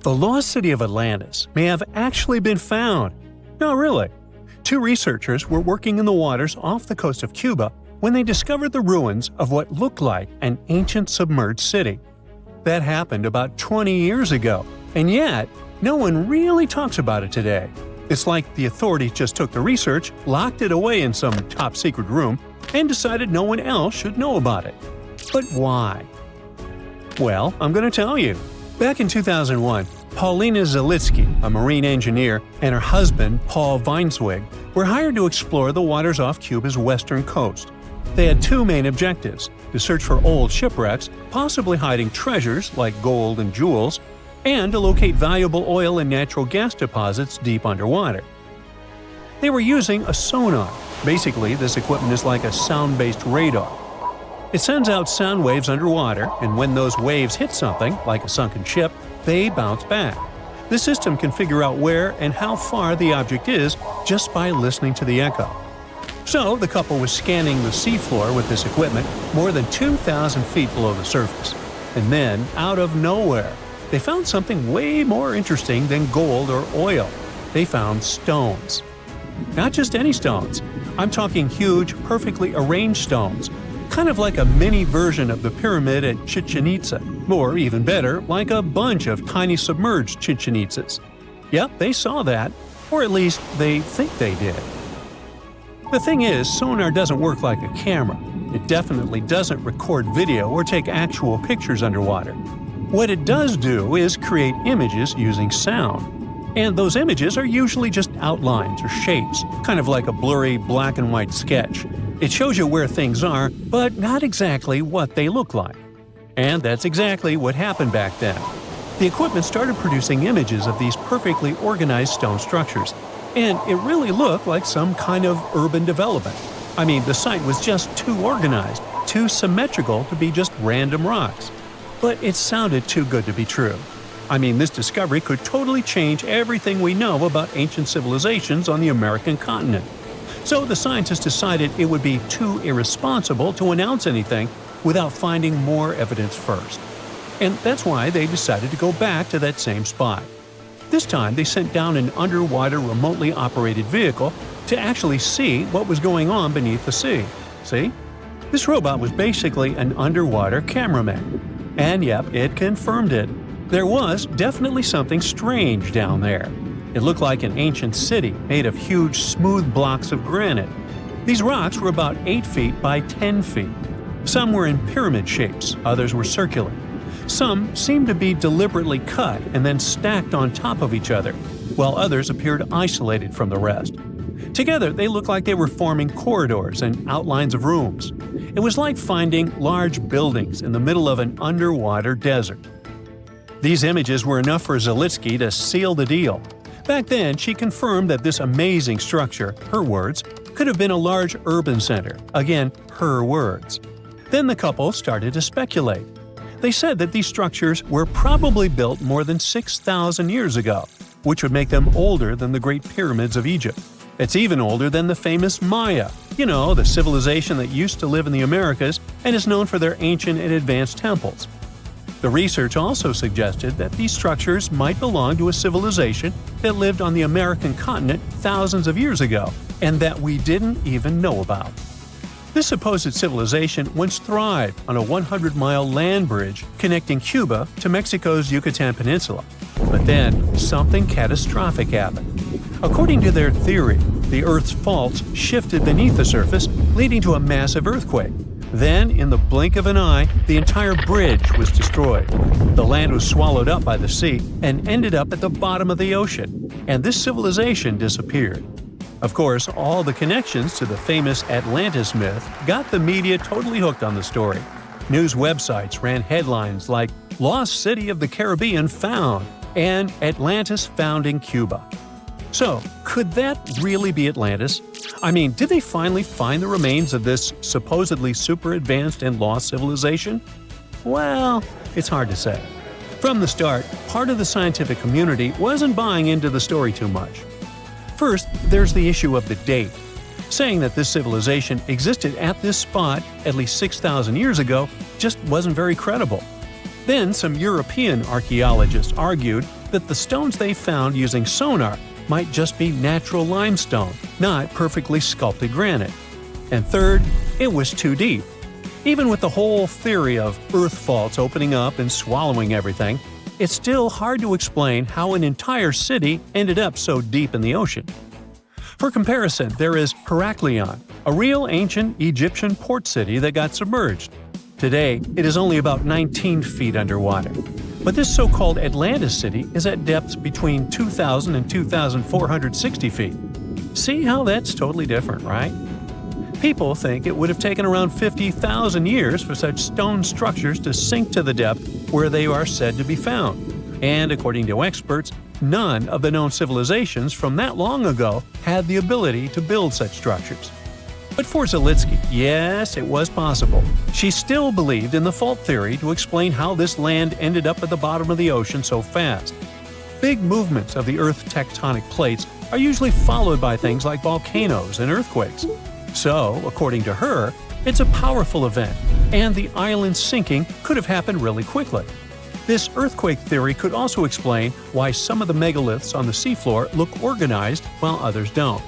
The lost city of Atlantis may have actually been found. No, really. Two researchers were working in the waters off the coast of Cuba when they discovered the ruins of what looked like an ancient submerged city. That happened about 20 years ago, and yet no one really talks about it today. It's like the authorities just took the research, locked it away in some top-secret room, and decided no one else should know about it. But why? Well, I'm going to tell you. Back in 2001, Paulina Zalitsky, a marine engineer, and her husband, Paul Weinswig, were hired to explore the waters off Cuba's western coast. They had two main objectives: to search for old shipwrecks, possibly hiding treasures like gold and jewels, and to locate valuable oil and natural gas deposits deep underwater. They were using a sonar. Basically, this equipment is like a sound-based radar. It sends out sound waves underwater, and when those waves hit something, like a sunken ship, they bounce back. The system can figure out where and how far the object is just by listening to the echo. So, the couple was scanning the seafloor with this equipment more than 2,000 feet below the surface. And then, out of nowhere, they found something way more interesting than gold or oil. They found stones. Not just any stones. I'm talking huge, perfectly arranged stones. Kind of like a mini version of the pyramid at Chichen Itza. Or even better, like a bunch of tiny submerged Chichen Itzas. Yep, they saw that. Or at least, they think they did. The thing is, sonar doesn't work like a camera. It definitely doesn't record video or take actual pictures underwater. What it does do is create images using sound. And those images are usually just outlines or shapes, kind of like a blurry black and white sketch. It shows you where things are, but not exactly what they look like. And that's exactly what happened back then. The equipment started producing images of these perfectly organized stone structures, and it really looked like some kind of urban development. I mean, the site was just too organized, too symmetrical to be just random rocks. But it sounded too good to be true. I mean, this discovery could totally change everything we know about ancient civilizations on the American continent. So the scientists decided it would be too irresponsible to announce anything without finding more evidence first. And that's why they decided to go back to that same spot. This time they sent down an underwater remotely operated vehicle to actually see what was going on beneath the sea. See? This robot was basically an underwater cameraman. And yep, it confirmed it. There was definitely something strange down there. It looked like an ancient city made of huge, smooth blocks of granite. These rocks were about 8 feet by 10 feet. Some were in pyramid shapes, others were circular. Some seemed to be deliberately cut and then stacked on top of each other, while others appeared isolated from the rest. Together, they looked like they were forming corridors and outlines of rooms. It was like finding large buildings in the middle of an underwater desert. These images were enough for Zalitsky to seal the deal. Back then, she confirmed that this amazing structure, her words, could have been a large urban center. Again, her words. Then the couple started to speculate. They said that these structures were probably built more than 6,000 years ago, which would make them older than the Great Pyramids of Egypt. It's even older than the famous Maya, the civilization that used to live in the Americas and is known for their ancient and advanced temples. The research also suggested that these structures might belong to a civilization that lived on the American continent thousands of years ago, and that we didn't even know about. This supposed civilization once thrived on a 100-mile land bridge connecting Cuba to Mexico's Yucatan Peninsula. But then, something catastrophic happened. According to their theory, the Earth's faults shifted beneath the surface, leading to a massive earthquake. Then, in the blink of an eye, the entire bridge was destroyed. The land was swallowed up by the sea and ended up at the bottom of the ocean, and this civilization disappeared. Of course, all the connections to the famous Atlantis myth got the media totally hooked on the story. News websites ran headlines like "Lost City of the Caribbean Found" and "Atlantis Found in Cuba." So, could that really be Atlantis? I mean, did they finally find the remains of this supposedly super advanced and lost civilization? Well, it's hard to say. From the start, part of the scientific community wasn't buying into the story too much. First, there's the issue of the date. Saying that this civilization existed at this spot at least 6,000 years ago just wasn't very credible. Then some European archaeologists argued that the stones they found using sonar might just be natural limestone, not perfectly sculpted granite. And third, it was too deep. Even with the whole theory of earth faults opening up and swallowing everything, it's still hard to explain how an entire city ended up so deep in the ocean. For comparison, there is Heraklion, a real ancient Egyptian port city that got submerged. Today, it is only about 19 feet underwater. But this so-called Atlantis city is at depths between 2,000 and 2,460 feet. See how that's totally different, right? People think it would have taken around 50,000 years for such stone structures to sink to the depth where they are said to be found. And according to experts, none of the known civilizations from that long ago had the ability to build such structures. But for Zalitsky, yes, it was possible. She still believed in the fault theory to explain how this land ended up at the bottom of the ocean so fast. Big movements of the Earth's tectonic plates are usually followed by things like volcanoes and earthquakes. So, according to her, it's a powerful event, and the island sinking could have happened really quickly. This earthquake theory could also explain why some of the megaliths on the seafloor look organized while others don't.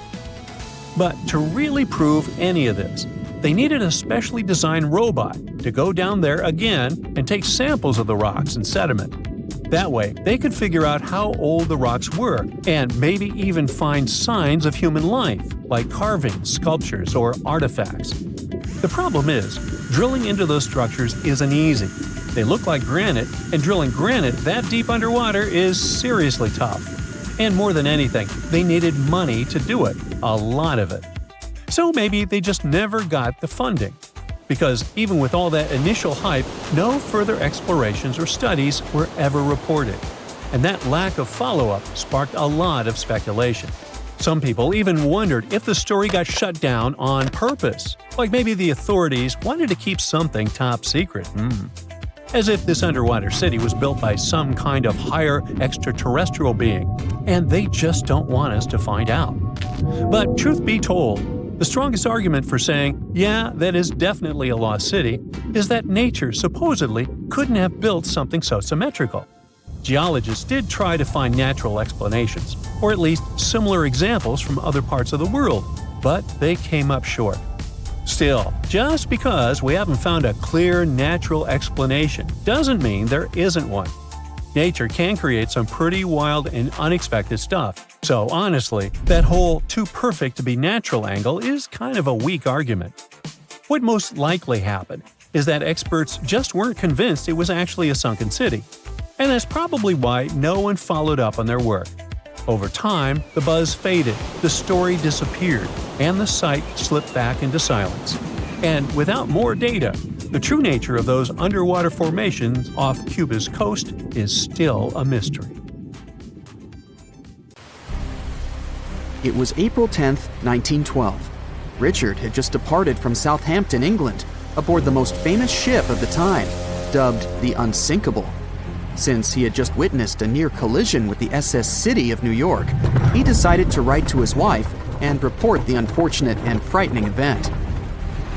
But to really prove any of this, they needed a specially designed robot to go down there again and take samples of the rocks and sediment. That way, they could figure out how old the rocks were and maybe even find signs of human life, like carvings, sculptures, or artifacts. The problem is, drilling into those structures isn't easy. They look like granite, and drilling granite that deep underwater is seriously tough. And more than anything, they needed money to do it, a lot of it. So maybe they just never got the funding. Because even with all that initial hype, no further explorations or studies were ever reported. And that lack of follow-up sparked a lot of speculation. Some people even wondered if the story got shut down on purpose, like maybe the authorities wanted to keep something top secret. As if this underwater city was built by some kind of higher extraterrestrial being, and they just don't want us to find out. But truth be told, the strongest argument for saying, yeah, that is definitely a lost city, is that nature supposedly couldn't have built something so symmetrical. Geologists did try to find natural explanations, or at least similar examples from other parts of the world, but they came up short. Still, just because we haven't found a clear natural explanation doesn't mean there isn't one. Nature can create some pretty wild and unexpected stuff, so honestly, that whole too perfect to be natural angle is kind of a weak argument. What most likely happened is that experts just weren't convinced it was actually a sunken city, and that's probably why no one followed up on their work. Over time, the buzz faded, the story disappeared, and the site slipped back into silence. And without more data, the true nature of those underwater formations off Cuba's coast is still a mystery. It was April 10, 1912. Richard had just departed from Southampton, England, aboard the most famous ship of the time, dubbed the Unsinkable. Since he had just witnessed a near collision with the SS City of New York, he decided to write to his wife and report the unfortunate and frightening event.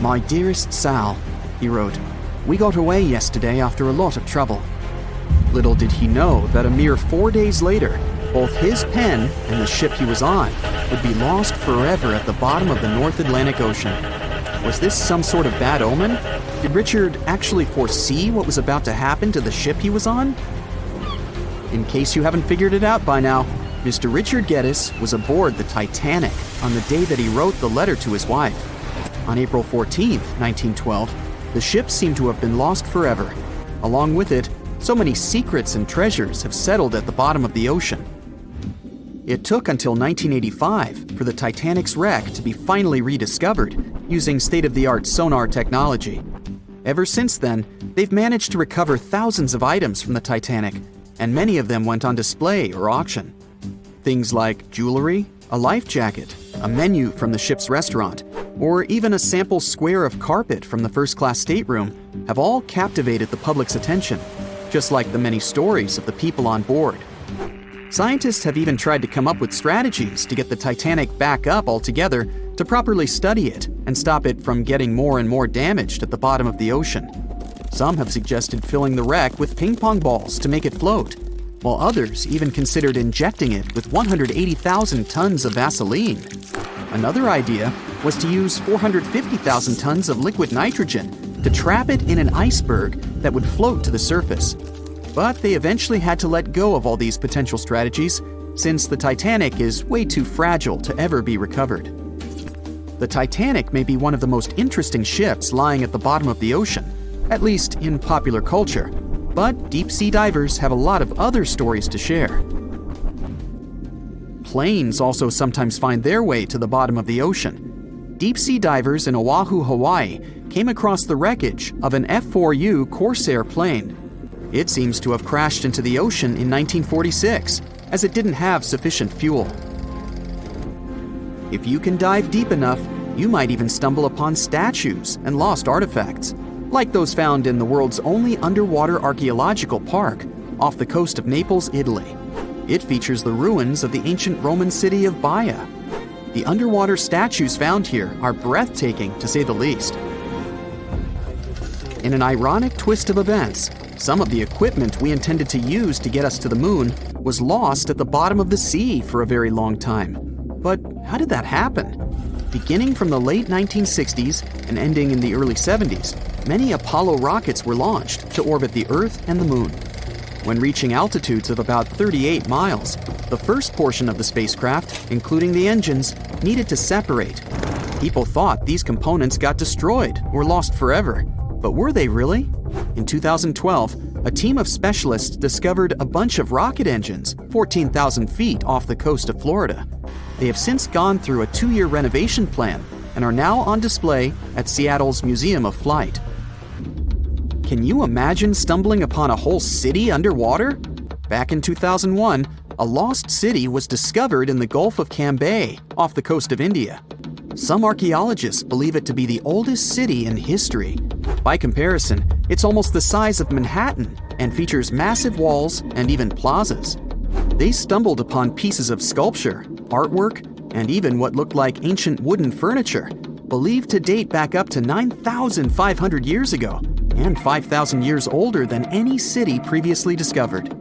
"My dearest Sal," he wrote, "we got away yesterday after a lot of trouble." Little did he know that a mere 4 days later, both his pen and the ship he was on would be lost forever at the bottom of the North Atlantic Ocean. Was this some sort of bad omen? Did Richard actually foresee what was about to happen to the ship he was on? In case you haven't figured it out by now, Mr. Richard Geddes was aboard the Titanic on the day that he wrote the letter to his wife. On April 14, 1912, the ship seemed to have been lost forever. Along with it, so many secrets and treasures have settled at the bottom of the ocean. It took until 1985 for the Titanic's wreck to be finally rediscovered using state-of-the-art sonar technology. Ever since then, they've managed to recover thousands of items from the Titanic, and many of them went on display or auction. Things like jewelry, a life jacket, a menu from the ship's restaurant, or even a sample square of carpet from the first-class stateroom have all captivated the public's attention, just like the many stories of the people on board. Scientists have even tried to come up with strategies to get the Titanic back up altogether to properly study it and stop it from getting more and more damaged at the bottom of the ocean. Some have suggested filling the wreck with ping pong balls to make it float, while others even considered injecting it with 180,000 tons of Vaseline. Another idea was to use 450,000 tons of liquid nitrogen to trap it in an iceberg that would float to the surface. But they eventually had to let go of all these potential strategies since the Titanic is way too fragile to ever be recovered. The Titanic may be one of the most interesting ships lying at the bottom of the ocean, at least in popular culture, but deep-sea divers have a lot of other stories to share. Planes also sometimes find their way to the bottom of the ocean. Deep-sea divers in Oahu, Hawaii, came across the wreckage of an F-4U Corsair plane. It seems to have crashed into the ocean in 1946, as it didn't have sufficient fuel. If you can dive deep enough, you might even stumble upon statues and lost artifacts, like those found in the world's only underwater archaeological park off the coast of Naples, Italy. It features the ruins of the ancient Roman city of Baia. The underwater statues found here are breathtaking, to say the least. In an ironic twist of events, some of the equipment we intended to use to get us to the moon was lost at the bottom of the sea for a very long time. But how did that happen? Beginning from the late 1960s and ending in the early 70s, many Apollo rockets were launched to orbit the Earth and the Moon. When reaching altitudes of about 38 miles, the first portion of the spacecraft, including the engines, needed to separate. People thought these components got destroyed or lost forever. But were they really? In 2012, a team of specialists discovered a bunch of rocket engines 14,000 feet off the coast of Florida. They have since gone through a 2-year renovation plan and are now on display at Seattle's Museum of Flight. Can you imagine stumbling upon a whole city underwater? Back in 2001, a lost city was discovered in the Gulf of Cambay, off the coast of India. Some archaeologists believe it to be the oldest city in history. By comparison, it's almost the size of Manhattan and features massive walls and even plazas. They stumbled upon pieces of sculpture, artwork, and even what looked like ancient wooden furniture, believed to date back up to 9,500 years ago, and 5,000 years older than any city previously discovered.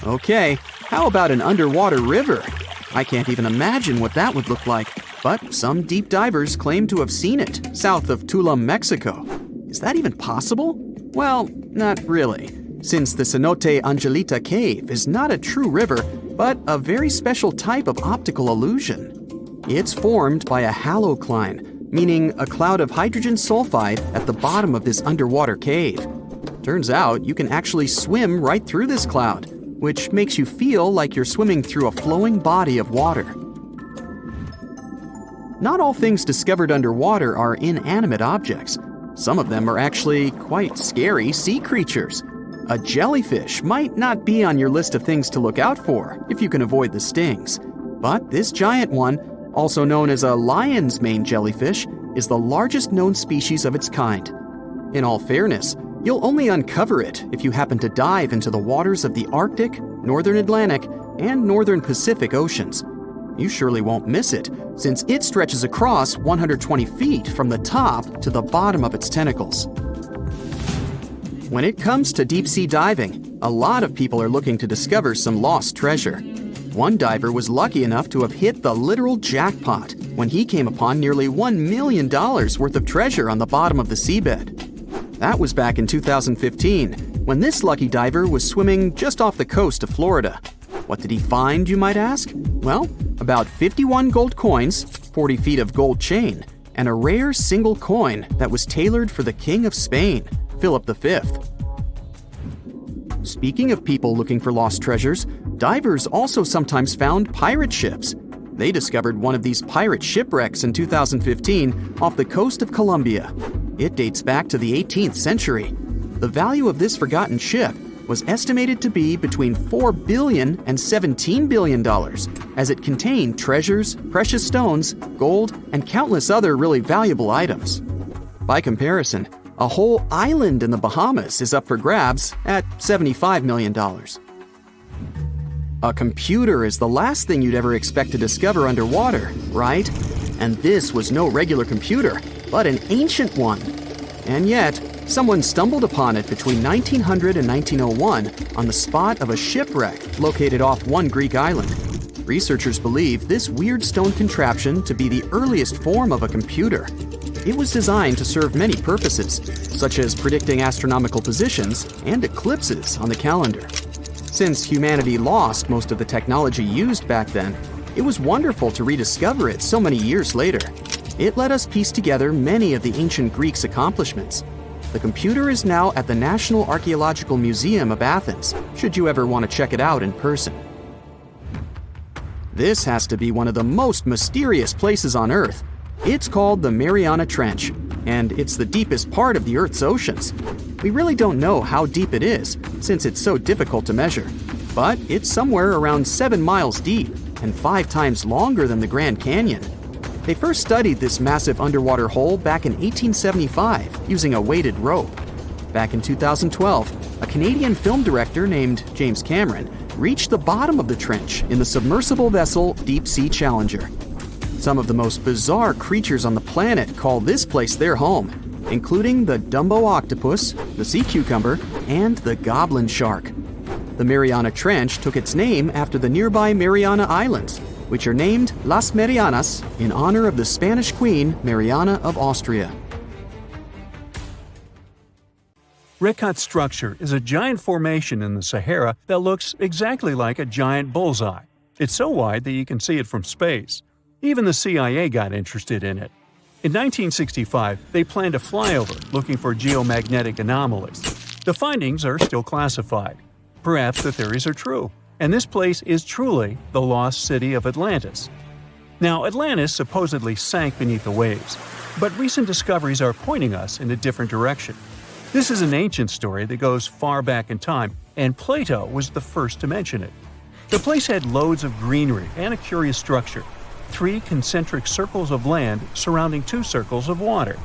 Okay, how about an underwater river? I can't even imagine what that would look like, but some deep divers claim to have seen it south of Tulum, Mexico. Is that even possible? Well, not really, since the Cenote Angelita Cave is not a true river, but a very special type of optical illusion. It's formed by a halocline, meaning a cloud of hydrogen sulfide at the bottom of this underwater cave. Turns out you can actually swim right through this cloud, which makes you feel like you're swimming through a flowing body of water. Not all things discovered underwater are inanimate objects. Some of them are actually quite scary sea creatures. A jellyfish might not be on your list of things to look out for if you can avoid the stings. But this giant one, also known as a lion's mane jellyfish, is the largest known species of its kind. In all fairness, you'll only uncover it if you happen to dive into the waters of the Arctic, Northern Atlantic, and Northern Pacific Oceans. You surely won't miss it, since it stretches across 120 feet from the top to the bottom of its tentacles. When it comes to deep-sea diving, a lot of people are looking to discover some lost treasure. One diver was lucky enough to have hit the literal jackpot when he came upon nearly $1 million worth of treasure on the bottom of the seabed. That was back in 2015, when this lucky diver was swimming just off the coast of Florida. What did he find, you might ask? Well, about 51 gold coins, 40 feet of gold chain, and a rare single coin that was tailored for the King of Spain, Philip V. Speaking of people looking for lost treasures, divers also sometimes found pirate ships. They discovered one of these pirate shipwrecks in 2015 off the coast of Colombia. It dates back to the 18th century. The value of this forgotten ship was estimated to be between $4 billion and $17 billion, as it contained treasures, precious stones, gold, and countless other really valuable items. By comparison, a whole island in the Bahamas is up for grabs at $75 million. A computer is the last thing you'd ever expect to discover underwater, right? And this was no regular computer, but an ancient one. And yet, Someone stumbled upon it between 1900 and 1901 on the spot of a shipwreck located off one Greek island. Researchers believe this weird stone contraption to be the earliest form of a computer. It was designed to serve many purposes, such as predicting astronomical positions and eclipses on the calendar. Since humanity lost most of the technology used back then, it was wonderful to rediscover it so many years later. It let us piece together many of the ancient Greeks' accomplishments. The computer is now at the National Archaeological Museum of Athens, should you ever want to check it out in person. This has to be one of the most mysterious places on Earth. It's called the Mariana Trench, and it's the deepest part of the Earth's oceans. We really don't know how deep it is, since it's so difficult to measure. But it's somewhere around 7 miles deep, and 5 times longer than the Grand Canyon. They first studied this massive underwater hole back in 1875 using a weighted rope. Back in 2012, a Canadian film director named James Cameron reached the bottom of the trench in the submersible vessel Deep Sea Challenger. Some of the most bizarre creatures on the planet call this place their home, including the Dumbo octopus, the sea cucumber, and the goblin shark. The Mariana Trench took its name after the nearby Mariana Islands, which are named Las Marianas in honor of the Spanish Queen Mariana of Austria. Rekhat structure is a giant formation in the Sahara that looks exactly like a giant bullseye. It's so wide that you can see it from space. Even the CIA got interested in it. In 1965, they planned a flyover looking for geomagnetic anomalies. The findings are still classified. Perhaps the theories are true, and this place is truly the lost city of Atlantis. Now, Atlantis supposedly sank beneath the waves, but recent discoveries are pointing us in a different direction. This is an ancient story that goes far back in time, and Plato was the first to mention it. The place had loads of greenery and a curious structure: 3 concentric circles of land surrounding 2 circles of water.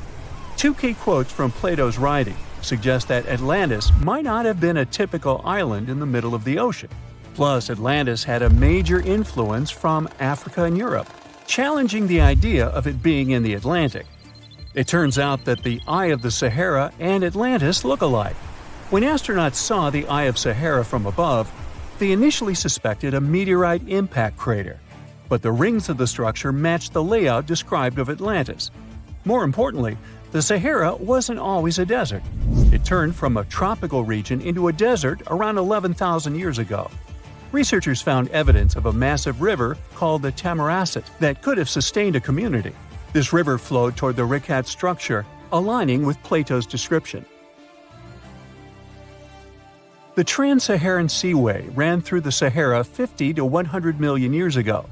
2 key quotes from Plato's writing suggest that Atlantis might not have been a typical island in the middle of the ocean. Plus, Atlantis had a major influence from Africa and Europe, challenging the idea of it being in the Atlantic. It turns out that the Eye of the Sahara and Atlantis look alike. When astronauts saw the Eye of Sahara from above, they initially suspected a meteorite impact crater, but the rings of the structure matched the layout described of Atlantis. More importantly, the Sahara wasn't always a desert. It turned from a tropical region into a desert around 11,000 years ago. Researchers found evidence of a massive river called the Tamaracet that could have sustained a community. This river flowed toward the Rekhat structure, aligning with Plato's description. The Trans-Saharan Seaway ran through the Sahara 50 to 100 million years ago.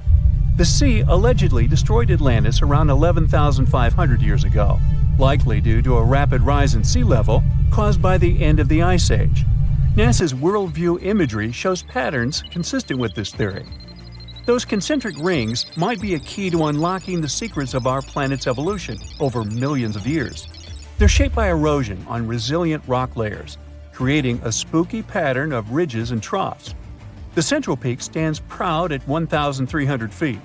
The sea allegedly destroyed Atlantis around 11,500 years ago, likely due to a rapid rise in sea level caused by the end of the Ice Age. NASA's worldview imagery shows patterns consistent with this theory. Those concentric rings might be a key to unlocking the secrets of our planet's evolution over millions of years. They're shaped by erosion on resilient rock layers, creating a spooky pattern of ridges and troughs. The central peak stands proud at 1,300 feet.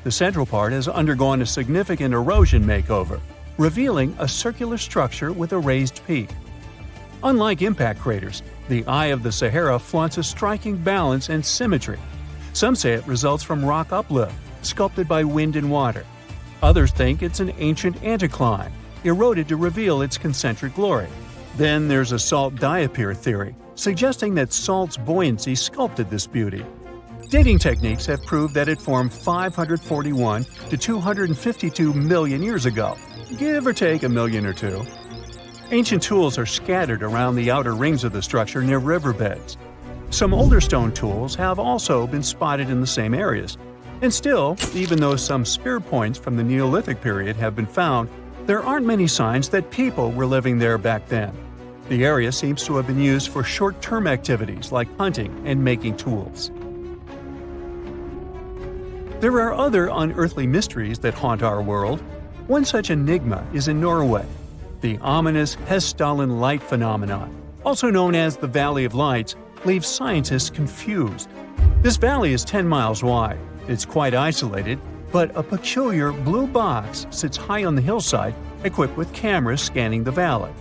The central part has undergone a significant erosion makeover, revealing a circular structure with a raised peak. Unlike impact craters, the Eye of the Sahara flaunts a striking balance and symmetry. Some say it results from rock uplift, sculpted by wind and water. Others think it's an ancient anticline, eroded to reveal its concentric glory. Then there's a salt diapir theory, suggesting that salt's buoyancy sculpted this beauty. Dating techniques have proved that it formed 541 to 252 million years ago, give or take a million or two. Ancient tools are scattered around the outer rings of the structure near riverbeds. Some older stone tools have also been spotted in the same areas. And still, even though some spear points from the Neolithic period have been found, there aren't many signs that people were living there back then. The area seems to have been used for short-term activities like hunting and making tools. There are other unearthly mysteries that haunt our world. One such enigma is in Norway, the ominous Hessdalen light phenomenon, also known as the Valley of Lights, leaves scientists confused. This valley is 10 miles wide. It's quite isolated, but a peculiar blue box sits high on the hillside, equipped with cameras scanning the valley.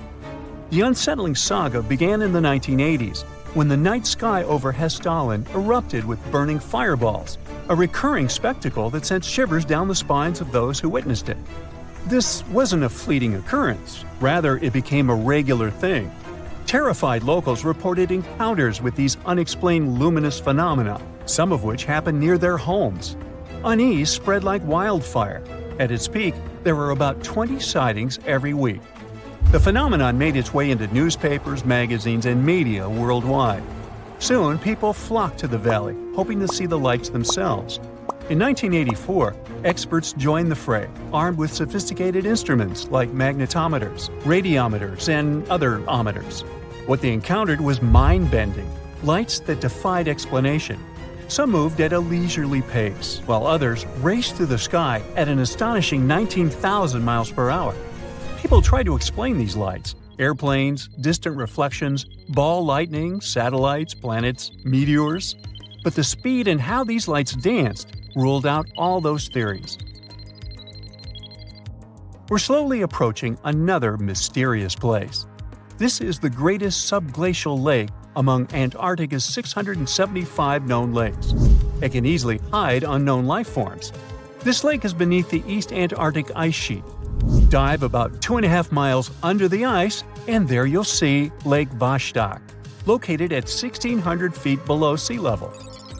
The unsettling saga began in the 1980s, when the night sky over Hessdalen erupted with burning fireballs, a recurring spectacle that sent shivers down the spines of those who witnessed it. This wasn't a fleeting occurrence, rather it became a regular thing. Terrified locals reported encounters with these unexplained luminous phenomena, some of which happened near their homes. Unease spread like wildfire. At its peak, there were about 20 sightings every week. The phenomenon made its way into newspapers, magazines, and media worldwide. Soon, people flocked to the valley, hoping to see the lights themselves. In 1984, experts joined the fray, armed with sophisticated instruments like magnetometers, radiometers, and other ometers. What they encountered was mind-bending, lights that defied explanation. Some moved at a leisurely pace, while others raced through the sky at an astonishing 19,000 miles per hour. People tried to explain these lights: airplanes, distant reflections, ball lightning, satellites, planets, meteors. But the speed and how these lights danced ruled out all those theories. We're slowly approaching another mysterious place. This is the greatest subglacial lake among Antarctica's 675 known lakes. It can easily hide unknown life forms. This lake is beneath the East Antarctic ice sheet. Dive about 2.5 miles under the ice, and there you'll see Lake Vostok, located at 1,600 feet below sea level.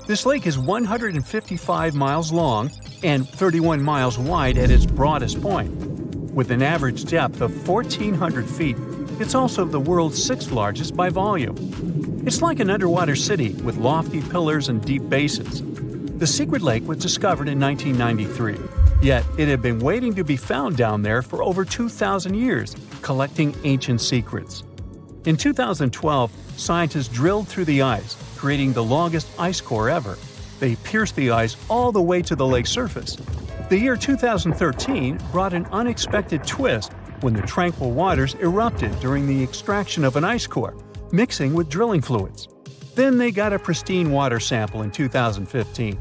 This lake is 155 miles long and 31 miles wide at its broadest point. With an average depth of 1,400 feet, it's also the world's sixth largest by volume. It's like an underwater city with lofty pillars and deep basins. The secret lake was discovered in 1993, yet it had been waiting to be found down there for over 2,000 years, collecting ancient secrets. In 2012, scientists drilled through the ice, creating the longest ice core ever. They pierced the ice all the way to the lake's surface. The year 2013 brought an unexpected twist when the tranquil waters erupted during the extraction of an ice core, mixing with drilling fluids. Then they got a pristine water sample in 2015.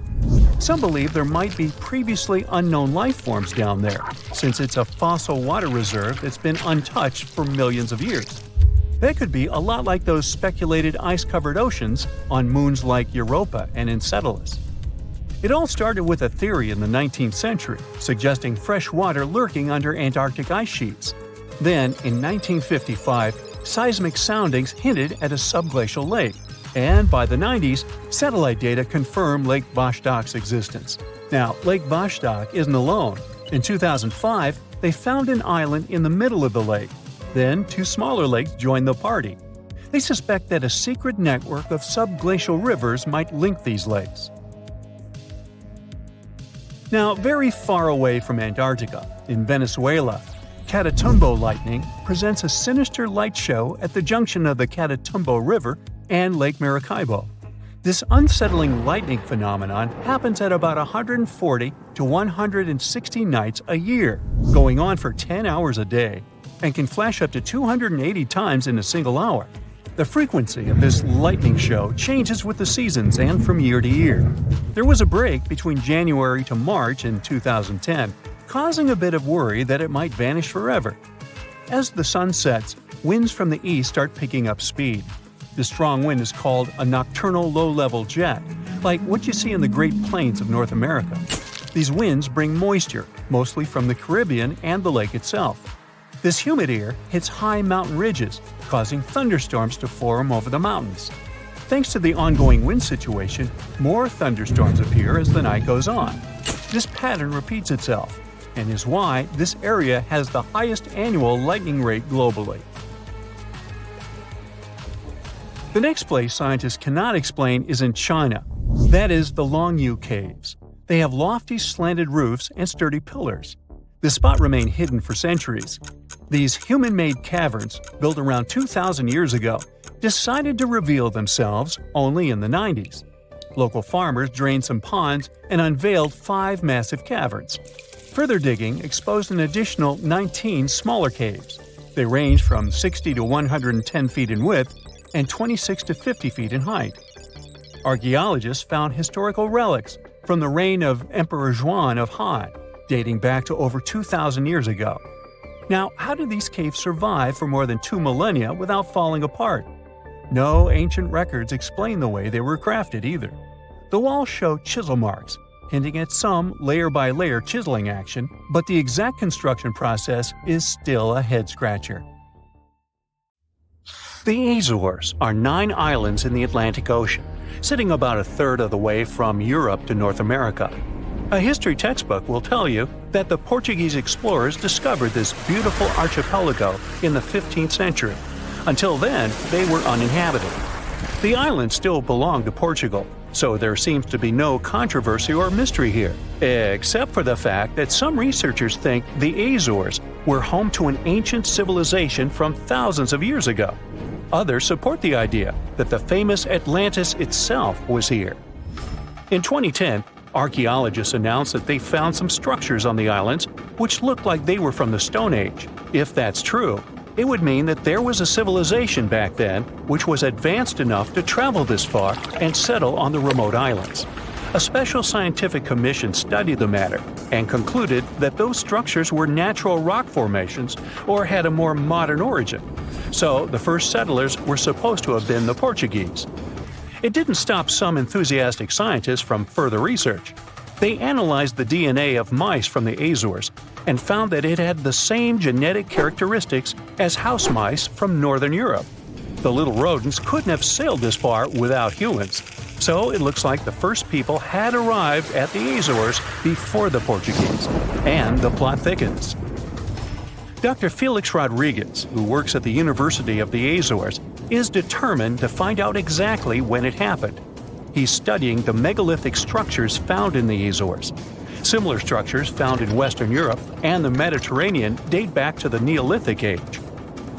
Some believe there might be previously unknown life forms down there, since it's a fossil water reserve that's been untouched for millions of years. That could be a lot like those speculated ice-covered oceans on moons like Europa and Enceladus. It all started with a theory in the 19th century, suggesting fresh water lurking under Antarctic ice sheets. Then, in 1955, seismic soundings hinted at a subglacial lake, and by the 90s, satellite data confirmed Lake Vostok's existence. Now, Lake Vostok isn't alone. In 2005, they found an island in the middle of the lake. Then, two smaller lakes joined the party. They suspect that a secret network of subglacial rivers might link these lakes. Now, very far away from Antarctica, in Venezuela, Catatumbo lightning presents a sinister light show at the junction of the Catatumbo River and Lake Maracaibo. This unsettling lightning phenomenon happens at about 140 to 160 nights a year, going on for 10 hours a day, and can flash up to 280 times in a single hour. The frequency of this lightning show changes with the seasons and from year to year. There was a break between January to March in 2010, causing a bit of worry that it might vanish forever. As the sun sets, winds from the east start picking up speed. This strong wind is called a nocturnal low-level jet, like what you see in the Great Plains of North America. These winds bring moisture, mostly from the Caribbean and the lake itself. This humid air hits high mountain ridges, causing thunderstorms to form over the mountains. Thanks to the ongoing wind situation, more thunderstorms appear as the night goes on. This pattern repeats itself, and is why this area has the highest annual lightning rate globally. The next place scientists cannot explain is in China. That is the Longyu Caves. They have lofty slanted roofs and sturdy pillars. The spot remained hidden for centuries. These human-made caverns, built around 2,000 years ago, decided to reveal themselves only in the 90s. Local farmers drained some ponds and unveiled 5 massive caverns. Further digging exposed an additional 19 smaller caves. They range from 60 to 110 feet in width and 26 to 50 feet in height. Archaeologists found historical relics from the reign of Emperor Zhuan of Han, dating back to over 2,000 years ago. Now, how did these caves survive for more than 2 millennia without falling apart? No ancient records explain the way they were crafted either. The walls show chisel marks, hinting at some layer-by-layer chiseling action, but the exact construction process is still a head-scratcher. The Azores are 9 islands in the Atlantic Ocean, sitting about a third of the way from Europe to North America. A history textbook will tell you that the Portuguese explorers discovered this beautiful archipelago in the 15th century. Until then, they were uninhabited. The islands still belong to Portugal, so there seems to be no controversy or mystery here, except for the fact that some researchers think the Azores were home to an ancient civilization from thousands of years ago. Others support the idea that the famous Atlantis itself was here. In 2010, archaeologists announced that they found some structures on the islands which looked like they were from the Stone Age. If that's true, it would mean that there was a civilization back then which was advanced enough to travel this far and settle on the remote islands. A special scientific commission studied the matter and concluded that those structures were natural rock formations or had a more modern origin. So the first settlers were supposed to have been the Portuguese. It didn't stop some enthusiastic scientists from further research. They analyzed the DNA of mice from the Azores and found that it had the same genetic characteristics as house mice from Northern Europe. The little rodents couldn't have sailed this far without humans, so it looks like the first people had arrived at the Azores before the Portuguese, and the plot thickens. Dr. Felix Rodriguez, who works at the University of the Azores, is determined to find out exactly when it happened. He's studying the megalithic structures found in the Azores. Similar structures found in Western Europe and the Mediterranean date back to the Neolithic age.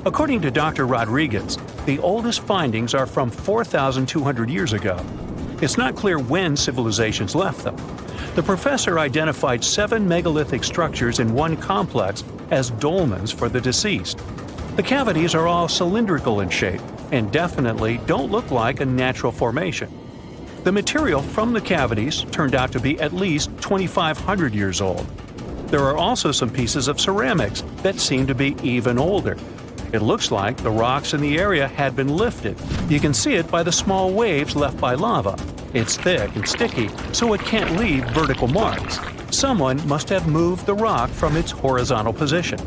According to Dr. Rodriguez, the oldest findings are from 4,200 years ago. It's not clear when civilizations left them. The professor identified 7 megalithic structures in one complex as dolmens for the deceased. The cavities are all cylindrical in shape and definitely don't look like a natural formation. The material from the cavities turned out to be at least 2,500 years old. There are also some pieces of ceramics that seem to be even older. It looks like the rocks in the area had been lifted. You can see it by the small waves left by lava. It's thick and sticky, so it can't leave vertical marks. Someone must have moved the rock from its horizontal position.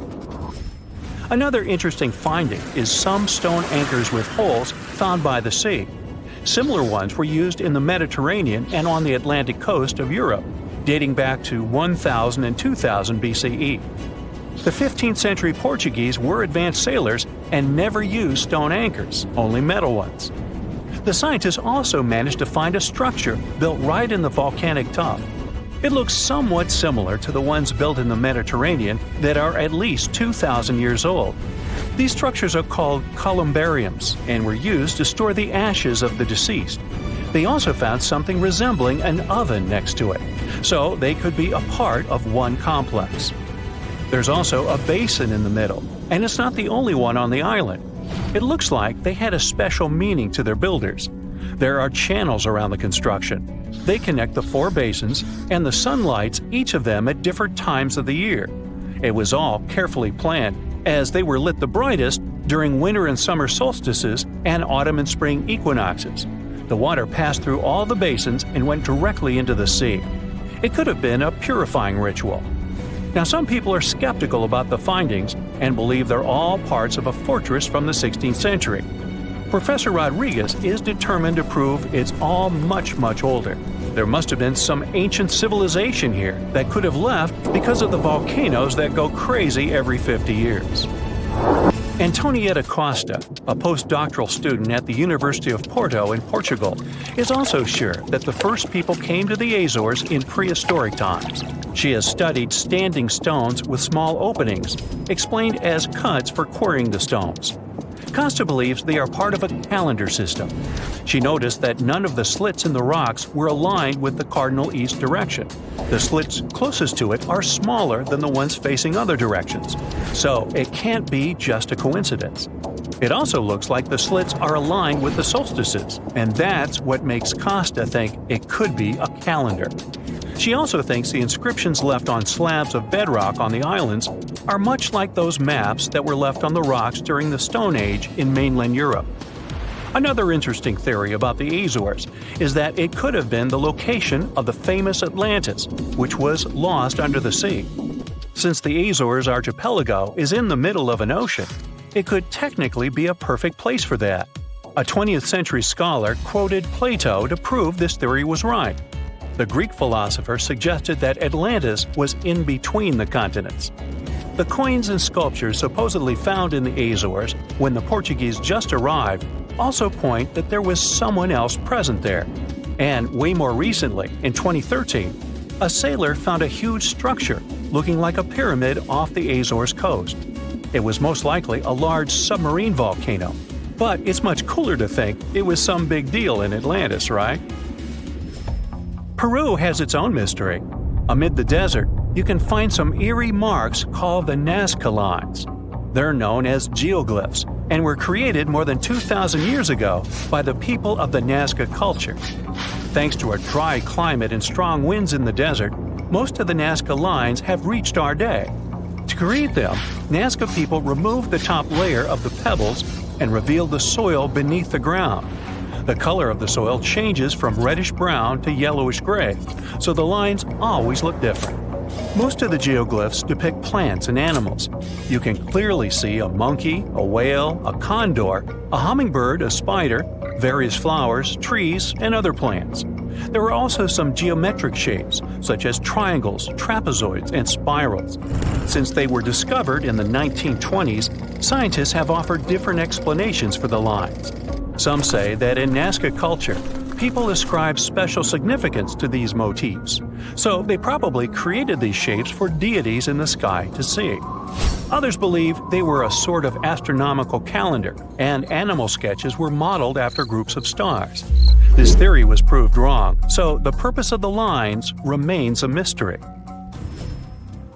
Another interesting finding is some stone anchors with holes found by the sea. Similar ones were used in the Mediterranean and on the Atlantic coast of Europe, dating back to 1000 and 2000 BCE. The 15th century Portuguese were advanced sailors and never used stone anchors, only metal ones. The scientists also managed to find a structure built right in the volcanic top. It looks somewhat similar to the ones built in the Mediterranean that are at least 2,000 years old. These structures are called columbariums and were used to store the ashes of the deceased. They also found something resembling an oven next to it, so they could be a part of one complex. There's also a basin in the middle, and it's not the only one on the island. It looks like they had a special meaning to their builders. There are channels around the construction. They connect the 4 basins, and the sun lights each of them at different times of the year. It was all carefully planned, as they were lit the brightest during winter and summer solstices and autumn and spring equinoxes. The water passed through all the basins and went directly into the sea. It could have been a purifying ritual. Now, some people are skeptical about the findings and believe they're all parts of a fortress from the 16th century. Professor Rodriguez is determined to prove it's all much older. There must have been some ancient civilization here that could have left because of the volcanoes that go crazy every 50 years. Antonieta Costa, a postdoctoral student at the University of Porto in Portugal, is also sure that the first people came to the Azores in prehistoric times. She has studied standing stones with small openings, explained as cuts for quarrying the stones. Costa believes they are part of a calendar system. She noticed that none of the slits in the rocks were aligned with the cardinal east direction. The slits closest to it are smaller than the ones facing other directions, so it can't be just a coincidence. It also looks like the slits are aligned with the solstices, and that's what makes Costa think it could be a calendar. She also thinks the inscriptions left on slabs of bedrock on the islands are much like those maps that were left on the rocks during the Stone Age in mainland Europe. Another interesting theory about the Azores is that it could have been the location of the famous Atlantis, which was lost under the sea. Since the Azores archipelago is in the middle of an ocean, it could technically be a perfect place for that. A 20th century scholar quoted Plato to prove this theory was right. The Greek philosopher suggested that Atlantis was in between the continents. The coins and sculptures supposedly found in the Azores when the Portuguese just arrived also point that there was someone else present there. And way more recently, in 2013, a sailor found a huge structure looking like a pyramid off the Azores coast. It was most likely a large submarine volcano, but it's much cooler to think it was some big deal in Atlantis, right? Peru has its own mystery. Amid the desert, you can find some eerie marks called the Nazca lines. They're known as geoglyphs and were created more than 2,000 years ago by the people of the Nazca culture. Thanks to a dry climate and strong winds in the desert, most of the Nazca lines have reached our day. To create them, Nazca people removed the top layer of the pebbles and revealed the soil beneath the ground. The color of the soil changes from reddish-brown to yellowish-gray, so the lines always look different. Most of the geoglyphs depict plants and animals. You can clearly see a monkey, a whale, a condor, a hummingbird, a spider, various flowers, trees, and other plants. There are also some geometric shapes, such as triangles, trapezoids, and spirals. Since they were discovered in the 1920s, scientists have offered different explanations for the lines. Some say that in Nazca culture, people ascribe special significance to these motifs, so they probably created these shapes for deities in the sky to see. Others believe they were a sort of astronomical calendar, and animal sketches were modeled after groups of stars. This theory was proved wrong, so the purpose of the lines remains a mystery.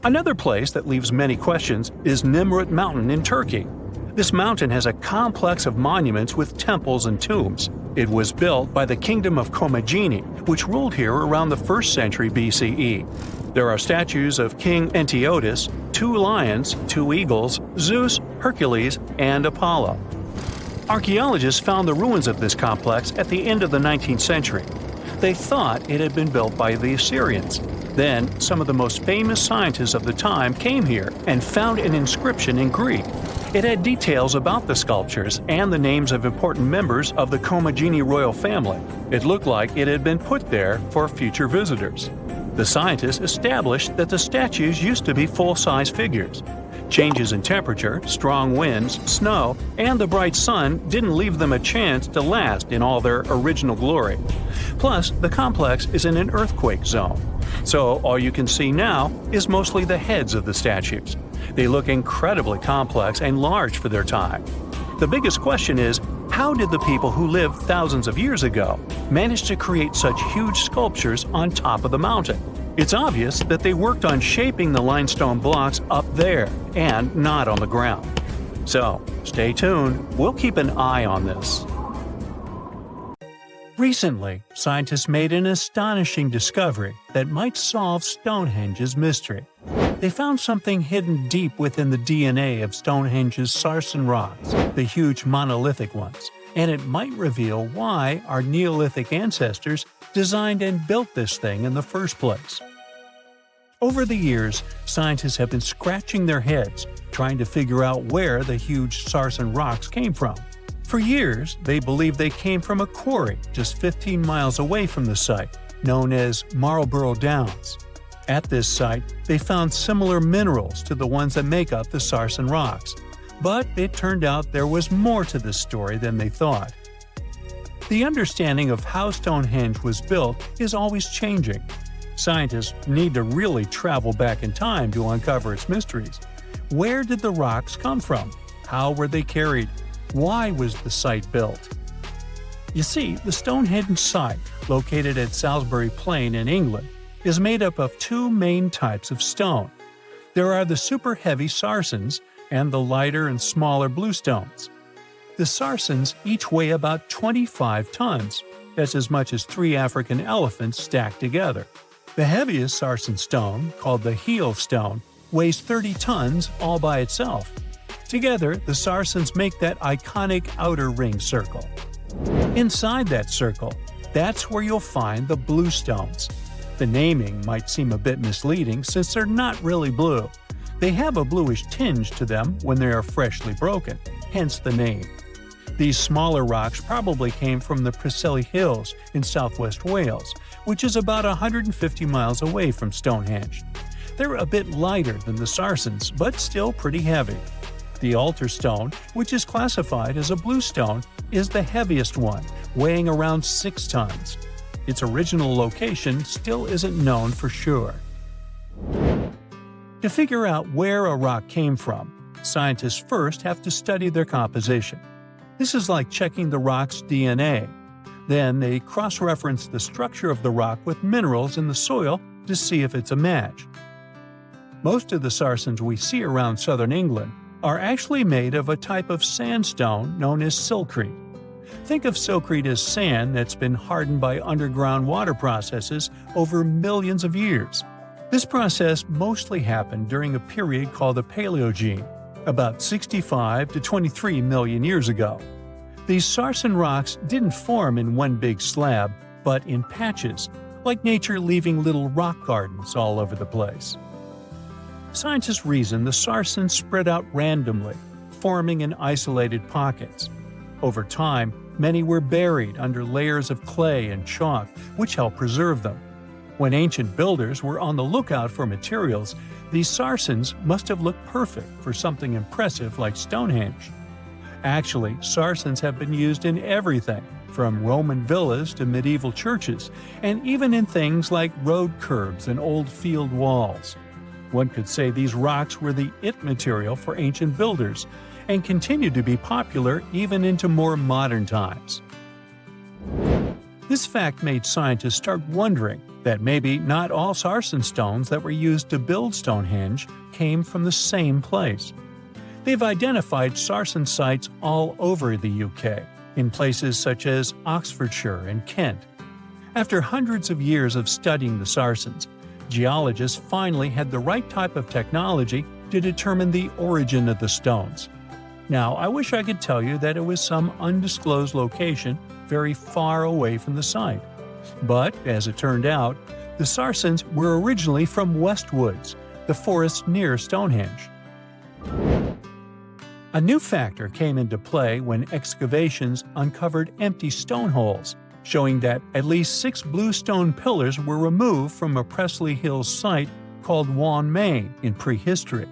Another place that leaves many questions is Nemrut Mountain in Turkey. This mountain has a complex of monuments with temples and tombs. It was built by the Kingdom of Commagene, which ruled here around the 1st century BCE. There are statues of King Antiochus, 2 lions, 2 eagles, Zeus, Hercules, and Apollo. Archaeologists found the ruins of this complex at the end of the 19th century. They thought it had been built by the Assyrians. Then, some of the most famous scientists of the time came here and found an inscription in Greek. It had details about the sculptures and the names of important members of the Commagene royal family. It looked like it had been put there for future visitors. The scientists established that the statues used to be full-size figures. Changes in temperature, strong winds, snow, and the bright sun didn't leave them a chance to last in all their original glory. Plus, the complex is in an earthquake zone, so all you can see now is mostly the heads of the statues. They look incredibly complex and large for their time. The biggest question is, how did the people who lived thousands of years ago manage to create such huge sculptures on top of the mountain? It's obvious that they worked on shaping the limestone blocks up there and not on the ground. So, stay tuned. We'll keep an eye on this. Recently, scientists made an astonishing discovery that might solve Stonehenge's mystery. They found something hidden deep within the DNA of Stonehenge's sarsen rocks, the huge monolithic ones, and it might reveal why our Neolithic ancestors designed and built this thing in the first place. Over the years, scientists have been scratching their heads, trying to figure out where the huge sarsen rocks came from. For years, they believed they came from a quarry just 15 miles away from the site, known as Marlborough Downs. At this site, they found similar minerals to the ones that make up the sarsen rocks. But it turned out there was more to this story than they thought. The understanding of how Stonehenge was built is always changing. Scientists need to really travel back in time to uncover its mysteries. Where did the rocks come from? How were they carried? Why was the site built? You see, the Stonehenge site, located at Salisbury Plain in England, is made up of 2 main types of stone. There are the super heavy sarsens and the lighter and smaller bluestones. The sarsens each weigh about 25 tons. That's as much as 3 African elephants stacked together. The heaviest sarsen stone, called the heel stone, weighs 30 tons all by itself. Together, the sarsens make that iconic outer ring circle. Inside that circle, that's where you'll find the blue stones. The naming might seem a bit misleading since they're not really blue. They have a bluish tinge to them when they are freshly broken, hence the name. These smaller rocks probably came from the Preseli Hills in southwest Wales, which is about 150 miles away from Stonehenge. They're a bit lighter than the sarsens, but still pretty heavy. The altar stone, which is classified as a blue stone, is the heaviest one, weighing around 6 tons. Its original location still isn't known for sure. To figure out where a rock came from, scientists first have to study their composition. This is like checking the rock's DNA. Then they cross-reference the structure of the rock with minerals in the soil to see if it's a match. Most of the sarsens we see around southern England are actually made of a type of sandstone known as silcrete. Think of silcrete as sand that's been hardened by underground water processes over millions of years. This process mostly happened during a period called the Paleogene, about 65 to 23 million years ago. These sarsen rocks didn't form in one big slab, but in patches, like nature leaving little rock gardens all over the place. Scientists reason the sarsens spread out randomly, forming in isolated pockets. Over time, many were buried under layers of clay and chalk, which helped preserve them. When ancient builders were on the lookout for materials, these sarsens must have looked perfect for something impressive like Stonehenge. Actually, sarsens have been used in everything, from Roman villas to medieval churches, and even in things like road curbs and old field walls. One could say these rocks were the it material for ancient builders, and continue to be popular even into more modern times. This fact made scientists start wondering that maybe not all sarsen stones that were used to build Stonehenge came from the same place. They've identified sarsen sites all over the UK, in places such as Oxfordshire and Kent. After hundreds of years of studying the sarsens, geologists finally had the right type of technology to determine the origin of the stones. Now, I wish I could tell you that it was some undisclosed location very far away from the site. But, as it turned out, the sarsens were originally from Westwoods, the forest near Stonehenge. A new factor came into play when excavations uncovered empty stone holes, showing that at least 6 blue stone pillars were removed from a Preseli Hills site called Wan Main in prehistory.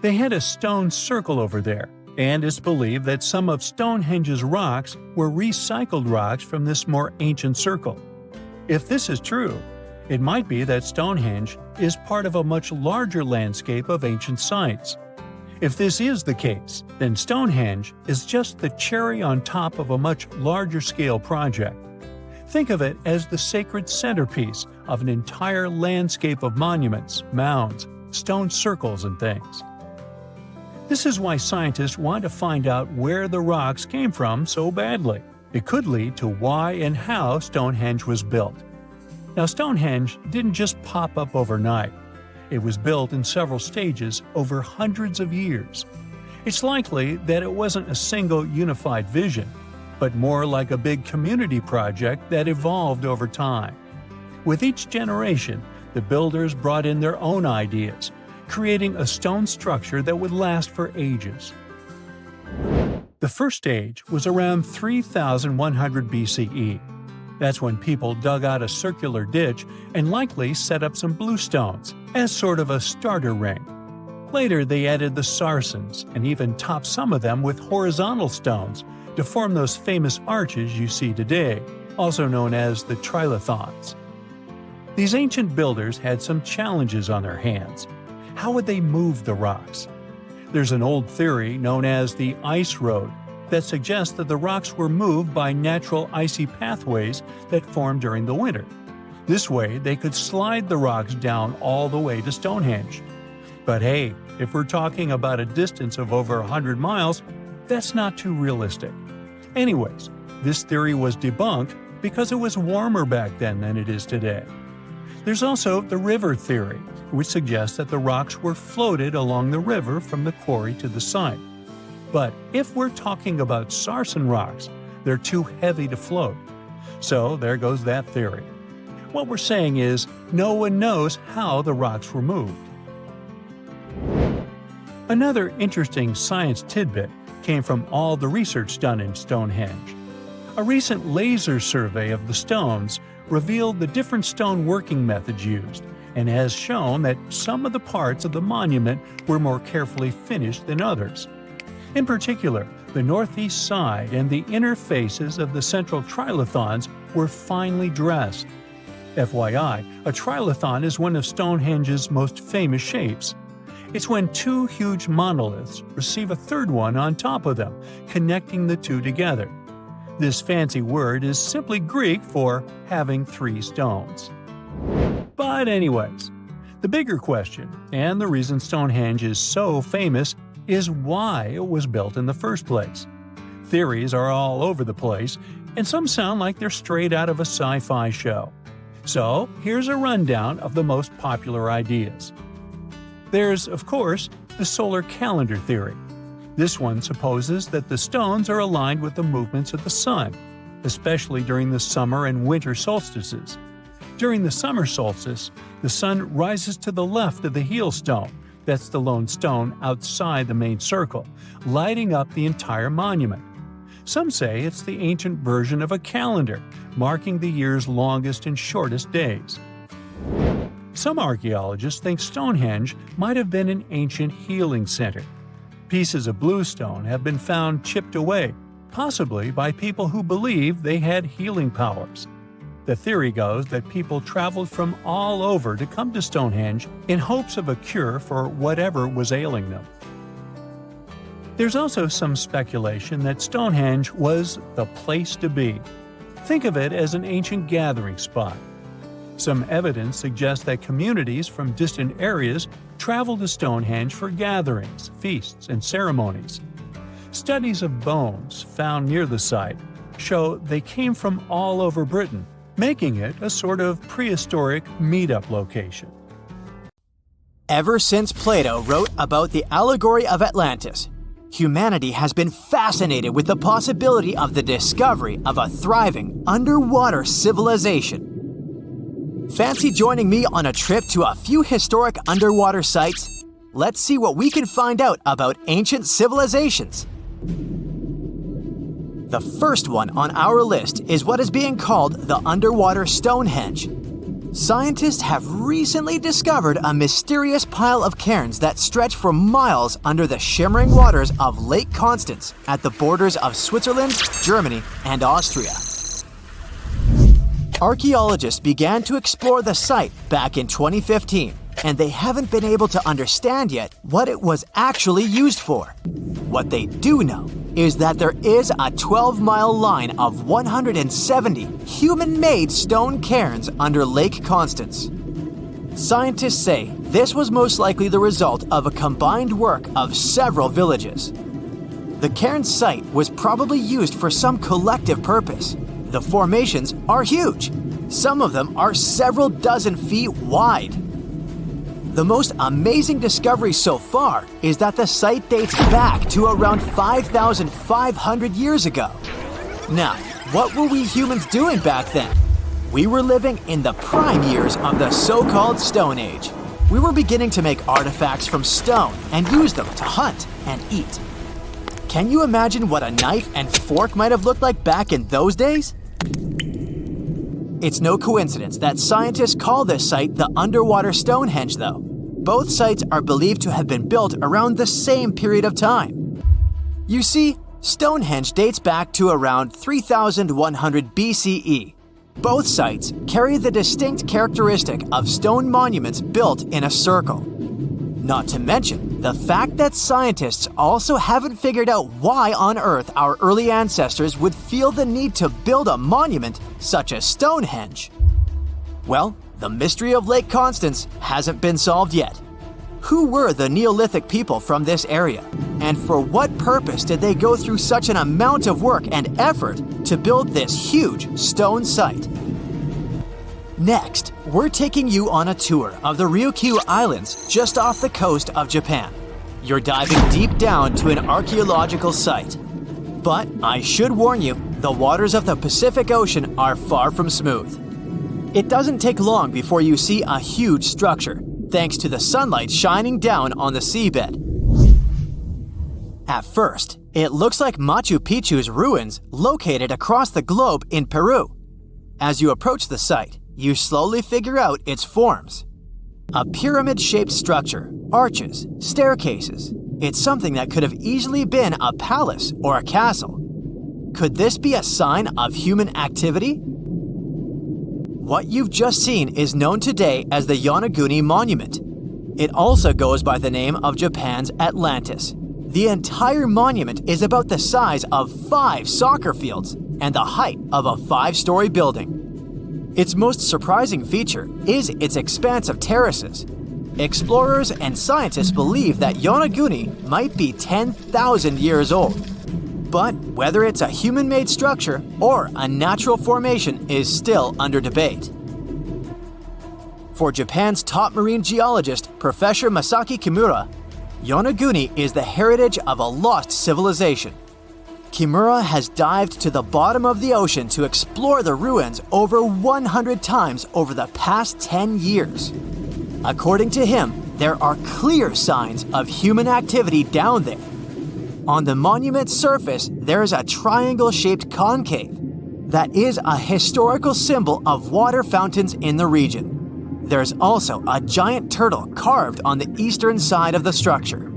They had a stone circle over there, and it's believed that some of Stonehenge's rocks were recycled rocks from this more ancient circle. If this is true, it might be that Stonehenge is part of a much larger landscape of ancient sites. If this is the case, then Stonehenge is just the cherry on top of a much larger scale project. Think of it as the sacred centerpiece of an entire landscape of monuments, mounds, stone circles, and things. This is why scientists want to find out where the rocks came from so badly. It could lead to why and how Stonehenge was built. Now, Stonehenge didn't just pop up overnight. It was built in several stages over hundreds of years. It's likely that it wasn't a single unified vision, but more like a big community project that evolved over time. With each generation, the builders brought in their own ideas, creating a stone structure that would last for ages. The first stage was around 3100 BCE. That's when people dug out a circular ditch and likely set up some bluestones as sort of a starter ring. Later, they added the sarsens and even topped some of them with horizontal stones to form those famous arches you see today, also known as the trilithons. These ancient builders had some challenges on their hands. How would they move the rocks? There's an old theory known as the ice road that suggests that the rocks were moved by natural icy pathways that formed during the winter. This way, they could slide the rocks down all the way to Stonehenge. But hey, if we're talking about a distance of over 100 miles, that's not too realistic. Anyways, this theory was debunked because it was warmer back then than it is today. There's also the river theory, which suggests that the rocks were floated along the river from the quarry to the site. But if we're talking about sarsen rocks, they're too heavy to float. So there goes that theory. What we're saying is, no one knows how the rocks were moved. Another interesting science tidbit came from all the research done in Stonehenge. A recent laser survey of the stones revealed the different stone working methods used, and has shown that some of the parts of the monument were more carefully finished than others. In particular, the northeast side and the inner faces of the central trilithons were finely dressed. FYI, a trilithon is one of Stonehenge's most famous shapes. It's when two huge monoliths receive a third one on top of them, connecting the two together. This fancy word is simply Greek for having three stones. But anyways, the bigger question, and the reason Stonehenge is so famous, is why it was built in the first place. Theories are all over the place, and some sound like they're straight out of a sci-fi show. So here's a rundown of the most popular ideas. There's, of course, the solar calendar theory. This one supposes that the stones are aligned with the movements of the sun, especially during the summer and winter solstices. During the summer solstice, the sun rises to the left of the heel stone, that's the lone stone outside the main circle, lighting up the entire monument. Some say it's the ancient version of a calendar, marking the year's longest and shortest days. Some archaeologists think Stonehenge might have been an ancient healing center. Pieces of bluestone have been found chipped away, possibly by people who believed they had healing powers. The theory goes that people traveled from all over to come to Stonehenge in hopes of a cure for whatever was ailing them. There's also some speculation that Stonehenge was the place to be. Think of it as an ancient gathering spot. Some evidence suggests that communities from distant areas traveled to Stonehenge for gatherings, feasts, and ceremonies. Studies of bones found near the site show they came from all over Britain, making it a sort of prehistoric meetup location. Ever since Plato wrote about the allegory of Atlantis, humanity has been fascinated with the possibility of the discovery of a thriving underwater civilization. Fancy joining me on a trip to a few historic underwater sites? Let's see what we can find out about ancient civilizations. The first one on our list is what is being called the underwater Stonehenge. Scientists have recently discovered a mysterious pile of cairns that stretch for miles under the shimmering waters of Lake Constance at the borders of Switzerland, Germany, and Austria. Archaeologists began to explore the site back in 2015, and they haven't been able to understand yet what it was actually used for. What they do know is that there is a 12-mile line of 170 human-made stone cairns under Lake Constance. Scientists say this was most likely the result of a combined work of several villages. The cairn site was probably used for some collective purpose. The formations are huge. Some of them are several dozen feet wide. The most amazing discovery so far is that the site dates back to around 5,500 years ago. Now, what were we humans doing back then? We were living in the prime years of the so-called Stone Age. We were beginning to make artifacts from stone and use them to hunt and eat. Can you imagine what a knife and fork might have looked like back in those days? It's no coincidence that scientists call this site the underwater Stonehenge, though. Both sites are believed to have been built around the same period of time. You see, Stonehenge dates back to around 3100 BCE. Both sites carry the distinct characteristic of stone monuments built in a circle. Not to mention the fact that scientists also haven't figured out why on earth our early ancestors would feel the need to build a monument such as Stonehenge. Well, the mystery of Lake Constance hasn't been solved yet. Who were the Neolithic people from this area? And for what purpose did they go through such an amount of work and effort to build this huge stone site? Next, we're taking you on a tour of the Ryukyu Islands just off the coast of Japan. You're diving deep down to an archaeological site. But I should warn you, the waters of the Pacific Ocean are far from smooth. It doesn't take long before you see a huge structure, thanks to the sunlight shining down on the seabed. At first, it looks like Machu Picchu's ruins located across the globe in Peru. As you approach the site, you slowly figure out its forms. A pyramid-shaped structure, arches, staircases. It's something that could have easily been a palace or a castle. Could this be a sign of human activity? What you've just seen is known today as the Yonaguni Monument. It also goes by the name of Japan's Atlantis. The entire monument is about the size of 5 soccer fields and the height of a 5-story building. Its most surprising feature is its expanse of terraces. Explorers and scientists believe that Yonaguni might be 10,000 years old. But whether it's a human-made structure or a natural formation is still under debate. For Japan's top marine geologist, Professor Masaki Kimura, Yonaguni is the heritage of a lost civilization. Kimura has dived to the bottom of the ocean to explore the ruins over 100 times over the past 10 years. According to him, there are clear signs of human activity down there. On the monument's surface, there is a triangle-shaped concave that is a historical symbol of water fountains in the region. There's also a giant turtle carved on the eastern side of the structure.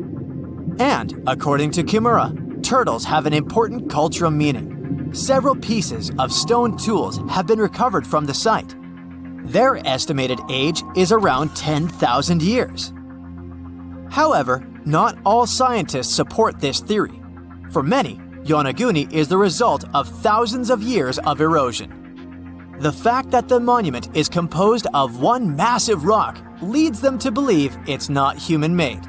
And, according to Kimura, turtles have an important cultural meaning. Several pieces of stone tools have been recovered from the site. Their estimated age is around 10,000 years. However, not all scientists support this theory. For many, Yonaguni is the result of thousands of years of erosion. The fact that the monument is composed of one massive rock leads them to believe it's not human-made.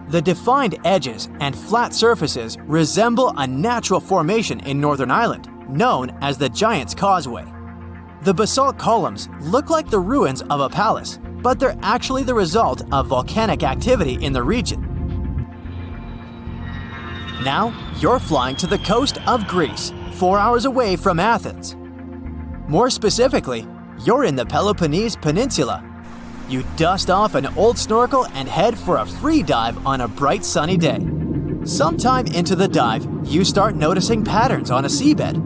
The defined edges and flat surfaces resemble a natural formation in Northern Ireland, known as the Giant's Causeway. The basalt columns look like the ruins of a palace, but they're actually the result of volcanic activity in the region. Now, you're flying to the coast of Greece, 4 hours away from Athens. More specifically, you're in the Peloponnese Peninsula. You dust off an old snorkel and head for a free dive on a bright sunny day. Sometime into the dive, you start noticing patterns on a seabed.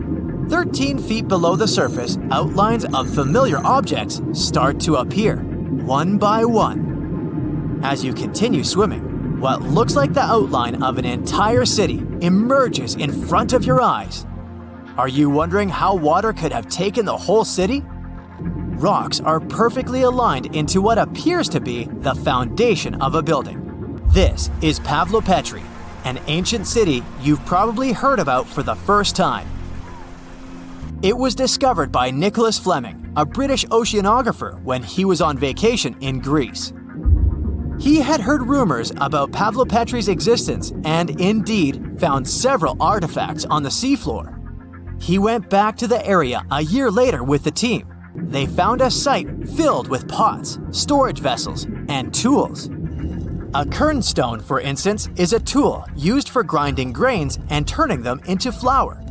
13 feet below the surface, outlines of familiar objects start to appear, one by one. As you continue swimming, what looks like the outline of an entire city emerges in front of your eyes. Are you wondering how water could have taken the whole city? Rocks are perfectly aligned into what appears to be the foundation of a building. This is Pavlopetri, an ancient city you've probably heard about for the first time. It was discovered by Nicholas Fleming, a British oceanographer, when he was on vacation in Greece. He had heard rumors about Pavlopetri's existence and indeed found several artifacts on the seafloor. He went back to the area a year later with the team. They found a site filled with pots, storage vessels, and tools. A kernstone, for instance, is a tool used for grinding grains and turning them into flour.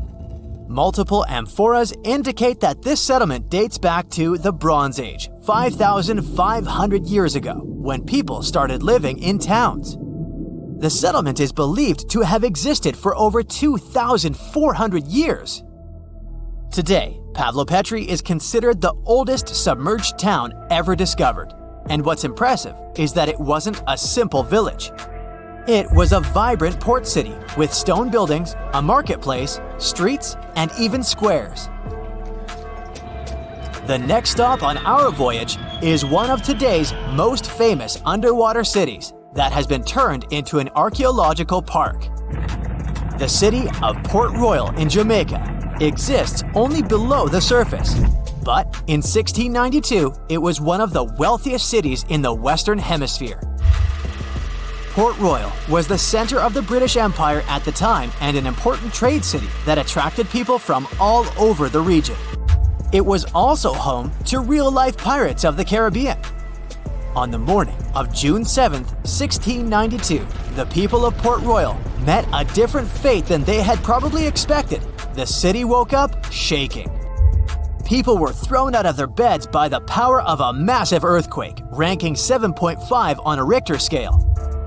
Multiple amphoras indicate that this settlement dates back to the Bronze Age, 5,500 years ago, when people started living in towns. The settlement is believed to have existed for over 2,400 years. Today, Pavlopetri is considered the oldest submerged town ever discovered, and what's impressive is that it wasn't a simple village. It was a vibrant port city with stone buildings, a marketplace, streets, and even squares. The next stop on our voyage is one of today's most famous underwater cities that has been turned into an archaeological park. The city of Port Royal in Jamaica exists only below the surface, but in 1692 it was one of the wealthiest cities in the Western Hemisphere. Port Royal was the center of the British Empire at the time and an important trade city that attracted people from all over the region. It was also home to real-life pirates of the Caribbean. On the morning of June 7, 1692, the people of Port Royal met a different fate than they had probably expected. The city woke up shaking. People were thrown out of their beds by the power of a massive earthquake, ranking 7.5 on a Richter scale.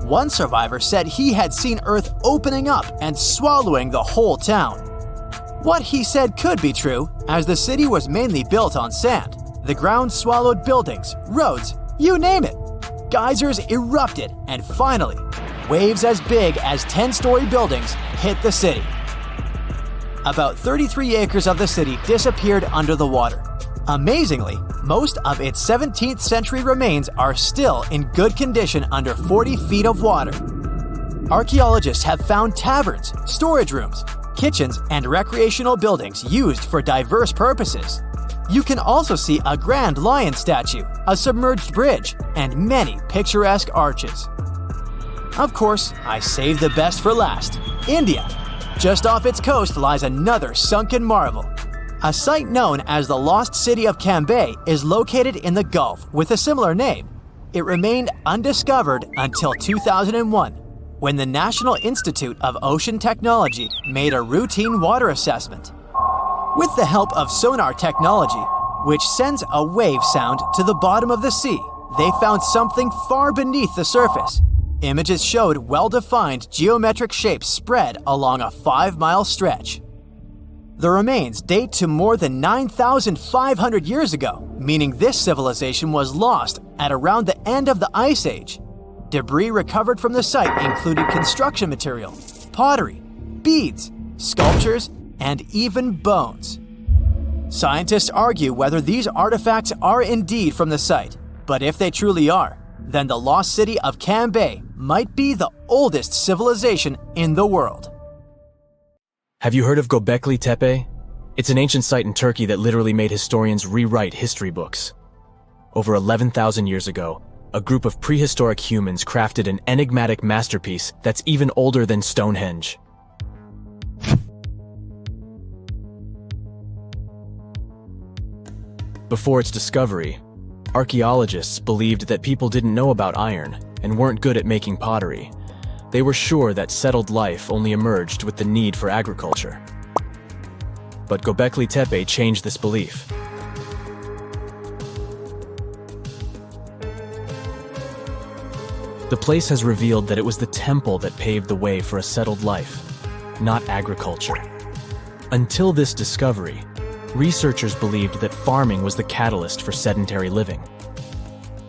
One survivor said he had seen Earth opening up and swallowing the whole town. What he said could be true, as the city was mainly built on sand. The ground swallowed buildings, roads, you name it. Geysers erupted, and finally, waves as big as 10-story buildings hit the city. About 33 acres of the city disappeared under the water. Amazingly, most of its 17th century remains are still in good condition under 40 feet of water. Archaeologists have found taverns, storage rooms, kitchens, and recreational buildings used for diverse purposes. You can also see a grand lion statue, a submerged bridge, and many picturesque arches. Of course, I saved the best for last: India. Just off its coast lies another sunken marvel. A site known as the Lost City of Cambay is located in the Gulf with a similar name. It remained undiscovered until 2001, when the National Institute of Ocean Technology made a routine water assessment. With the help of sonar technology, which sends a wave sound to the bottom of the sea, they found something far beneath the surface. Images showed well-defined geometric shapes spread along a 5-mile stretch. The remains date to more than 9,500 years ago, meaning this civilization was lost at around the end of the Ice Age. Debris recovered from the site included construction material, pottery, beads, sculptures, and even bones. Scientists argue whether these artifacts are indeed from the site, but if they truly are, then the lost city of Cambay might be the oldest civilization in the world. Have you heard of Gobekli Tepe? It's an ancient site in Turkey that literally made historians rewrite history books. Over 11,000 years ago, a group of prehistoric humans crafted an enigmatic masterpiece that's even older than Stonehenge. Before its discovery, archaeologists believed that people didn't know about iron and weren't good at making pottery. They were sure that settled life only emerged with the need for agriculture. But Gobekli Tepe changed this belief. The place has revealed that it was the temple that paved the way for a settled life, not agriculture. Until this discovery, researchers believed that farming was the catalyst for sedentary living.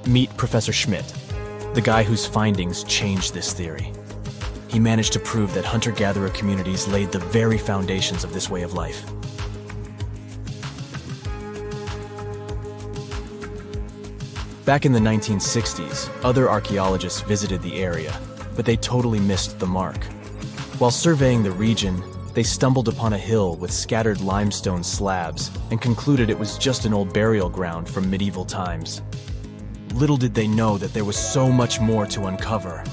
Meet Professor Schmidt, the guy whose findings changed this theory. He managed to prove that hunter-gatherer communities laid the very foundations of this way of life. Back in the 1960s, other archaeologists visited the area, but they totally missed the mark. While surveying the region, they stumbled upon a hill with scattered limestone slabs and concluded it was just an old burial ground from medieval times. Little did they know that there was so much more to uncover.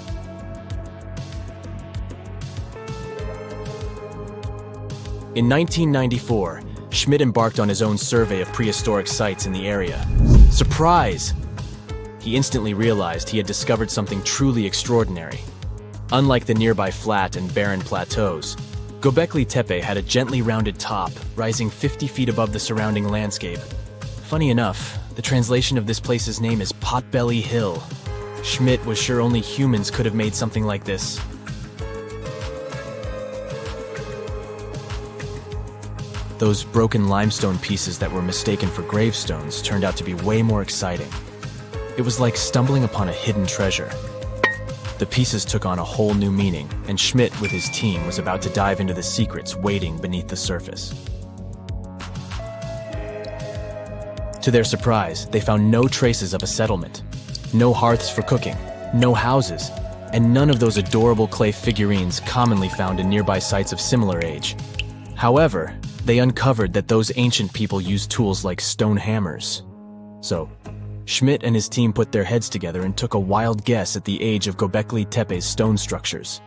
In 1994, Schmidt embarked on his own survey of prehistoric sites in the area. Surprise! He instantly realized he had discovered something truly extraordinary. Unlike the nearby flat and barren plateaus, Gobekli Tepe had a gently rounded top, rising 50 feet above the surrounding landscape. Funny enough, the translation of this place's name is Potbelly Hill. Schmidt was sure only humans could have made something like this. Those broken limestone pieces that were mistaken for gravestones turned out to be way more exciting. It was like stumbling upon a hidden treasure. The pieces took on a whole new meaning, and Schmidt with his team was about to dive into the secrets waiting beneath the surface. To their surprise, they found no traces of a settlement, no hearths for cooking, no houses, and none of those adorable clay figurines commonly found in nearby sites of similar age. However, they uncovered that those ancient people used tools like stone hammers. So, Schmidt and his team put their heads together and took a wild guess at the age of Gobekli Tepe's stone structures.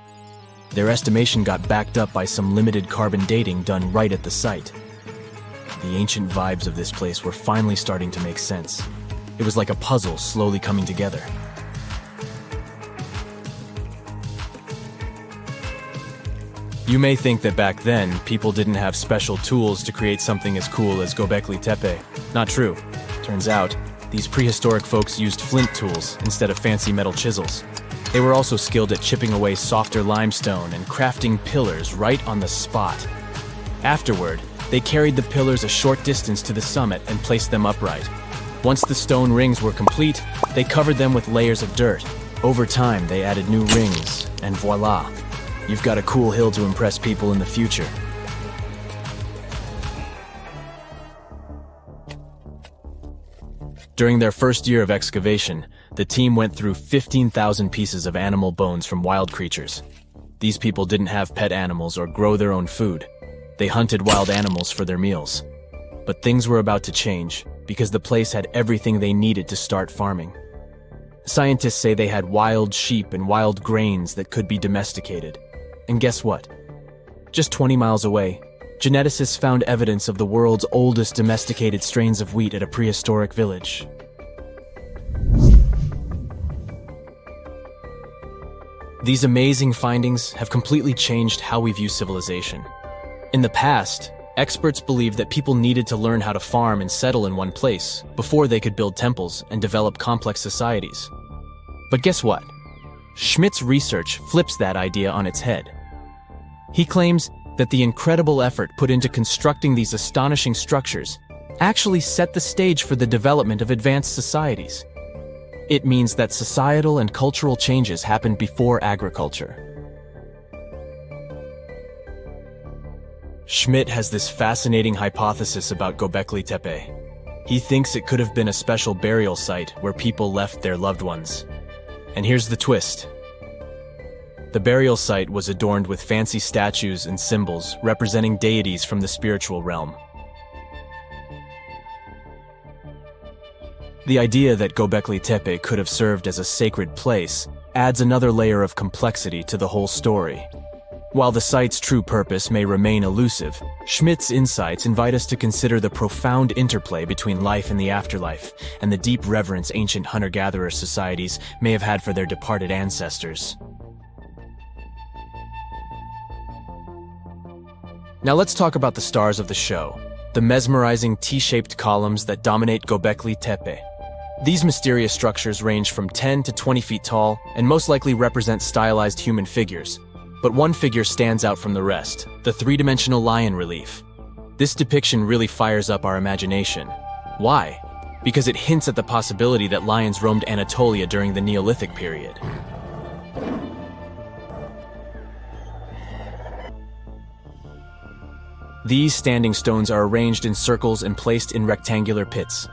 Their estimation got backed up by some limited carbon dating done right at the site. The ancient vibes of this place were finally starting to make sense. It was like a puzzle slowly coming together. You may think that back then, people didn't have special tools to create something as cool as Gobekli Tepe. Not true. Turns out, these prehistoric folks used flint tools instead of fancy metal chisels. They were also skilled at chipping away softer limestone and crafting pillars right on the spot. Afterward, they carried the pillars a short distance to the summit and placed them upright. Once the stone rings were complete, they covered them with layers of dirt. Over time, they added new rings, and voila! You've got a cool hill to impress people in the future. During their first year of excavation, the team went through 15,000 pieces of animal bones from wild creatures. These people didn't have pet animals or grow their own food. They hunted wild animals for their meals. But things were about to change, because the place had everything they needed to start farming. Scientists say they had wild sheep and wild grains that could be domesticated. And guess what? Just 20 miles away, geneticists found evidence of the world's oldest domesticated strains of wheat at a prehistoric village. These amazing findings have completely changed how we view civilization. In the past, experts believed that people needed to learn how to farm and settle in one place before they could build temples and develop complex societies. But guess what? Schmidt's research flips that idea on its head. He claims that the incredible effort put into constructing these astonishing structures actually set the stage for the development of advanced societies. It means that societal and cultural changes happened before agriculture. Schmidt has this fascinating hypothesis about Gobekli Tepe. He thinks it could have been a special burial site where people left their loved ones. And here's the twist. The burial site was adorned with fancy statues and symbols representing deities from the spiritual realm. The idea that Gobekli Tepe could have served as a sacred place adds another layer of complexity to the whole story. While the site's true purpose may remain elusive, Schmidt's insights invite us to consider the profound interplay between life and the afterlife, and the deep reverence ancient hunter-gatherer societies may have had for their departed ancestors. Now let's talk about the stars of the show, the mesmerizing T-shaped columns that dominate Gobekli Tepe. These mysterious structures range from 10 to 20 feet tall and most likely represent stylized human figures. But one figure stands out from the rest, the three-dimensional lion relief. This depiction really fires up our imagination. Why? Because it hints at the possibility that lions roamed Anatolia during the Neolithic period. These standing stones are arranged in circles and placed in rectangular pits.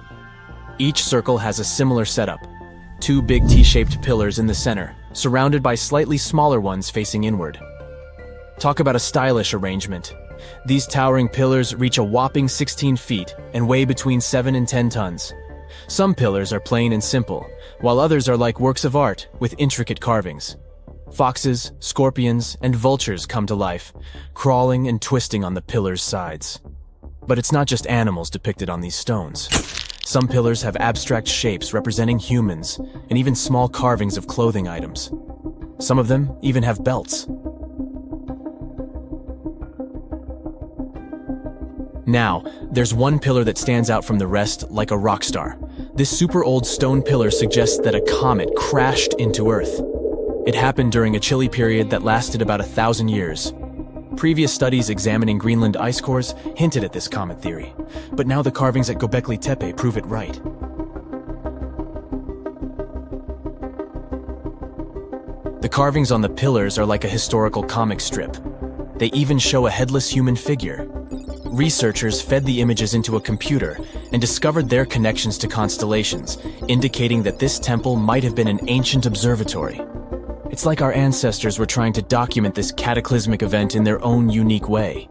Each circle has a similar setup. Two big T-shaped pillars in the center, surrounded by slightly smaller ones facing inward. Talk about a stylish arrangement. These towering pillars reach a whopping 16 feet and weigh between 7 and 10 tons. Some pillars are plain and simple, while others are like works of art with intricate carvings. Foxes, scorpions, and vultures come to life, crawling and twisting on the pillars' sides. But it's not just animals depicted on these stones. Some pillars have abstract shapes representing humans, and even small carvings of clothing items. Some of them even have belts. Now, there's one pillar that stands out from the rest like a rock star. This super old stone pillar suggests that a comet crashed into Earth. It happened during a chilly period that lasted about 1,000 years. Previous studies examining Greenland ice cores hinted at this comet theory, but now the carvings at Gobekli Tepe prove it right. The carvings on the pillars are like a historical comic strip. They even show a headless human figure. Researchers fed the images into a computer and discovered their connections to constellations, indicating that this temple might have been an ancient observatory. It's like our ancestors were trying to document this cataclysmic event in their own unique way.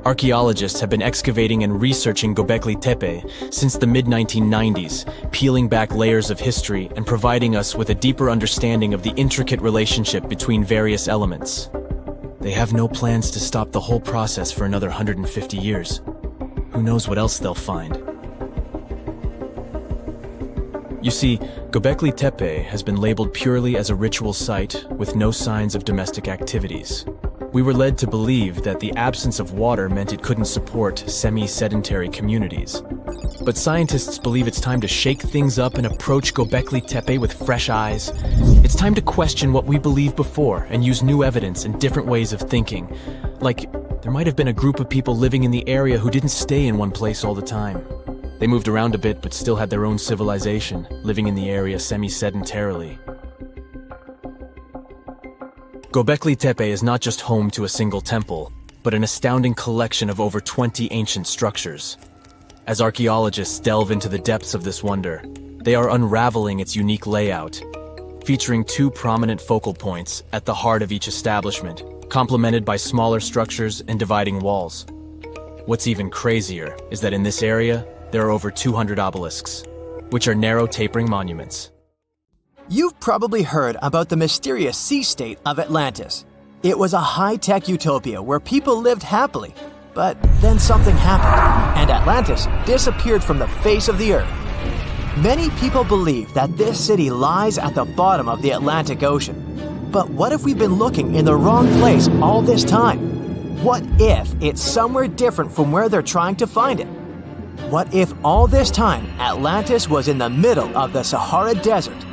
Archaeologists have been excavating and researching Gobekli Tepe since the mid-1990s, peeling back layers of history and providing us with a deeper understanding of the intricate relationship between various elements. They have no plans to stop the whole process for another 150 years. Who knows what else they'll find? You see, Gobekli Tepe has been labeled purely as a ritual site with no signs of domestic activities. We were led to believe that the absence of water meant it couldn't support semi-sedentary communities. But scientists believe it's time to shake things up and approach Gobekli Tepe with fresh eyes. It's time to question what we believed before and use new evidence and different ways of thinking. Like, there might have been a group of people living in the area who didn't stay in one place all the time. They moved around a bit but still had their own civilization, living in the area semi-sedentarily. Gobekli Tepe is not just home to a single temple, but an astounding collection of over 20 ancient structures. As archaeologists delve into the depths of this wonder, they are unraveling its unique layout, featuring two prominent focal points at the heart of each establishment, complemented by smaller structures and dividing walls. What's even crazier is that in this area, there are over 200 obelisks, which are narrow tapering monuments. You've probably heard about the mysterious sea state of Atlantis. It was a high-tech utopia where people lived happily, but then something happened, and Atlantis disappeared from the face of the earth. Many people believe that this city lies at the bottom of the Atlantic Ocean. But what if we've been looking in the wrong place all this time? What if it's somewhere different from where they're trying to find it? What if all this time Atlantis was in the middle of the Sahara Desert?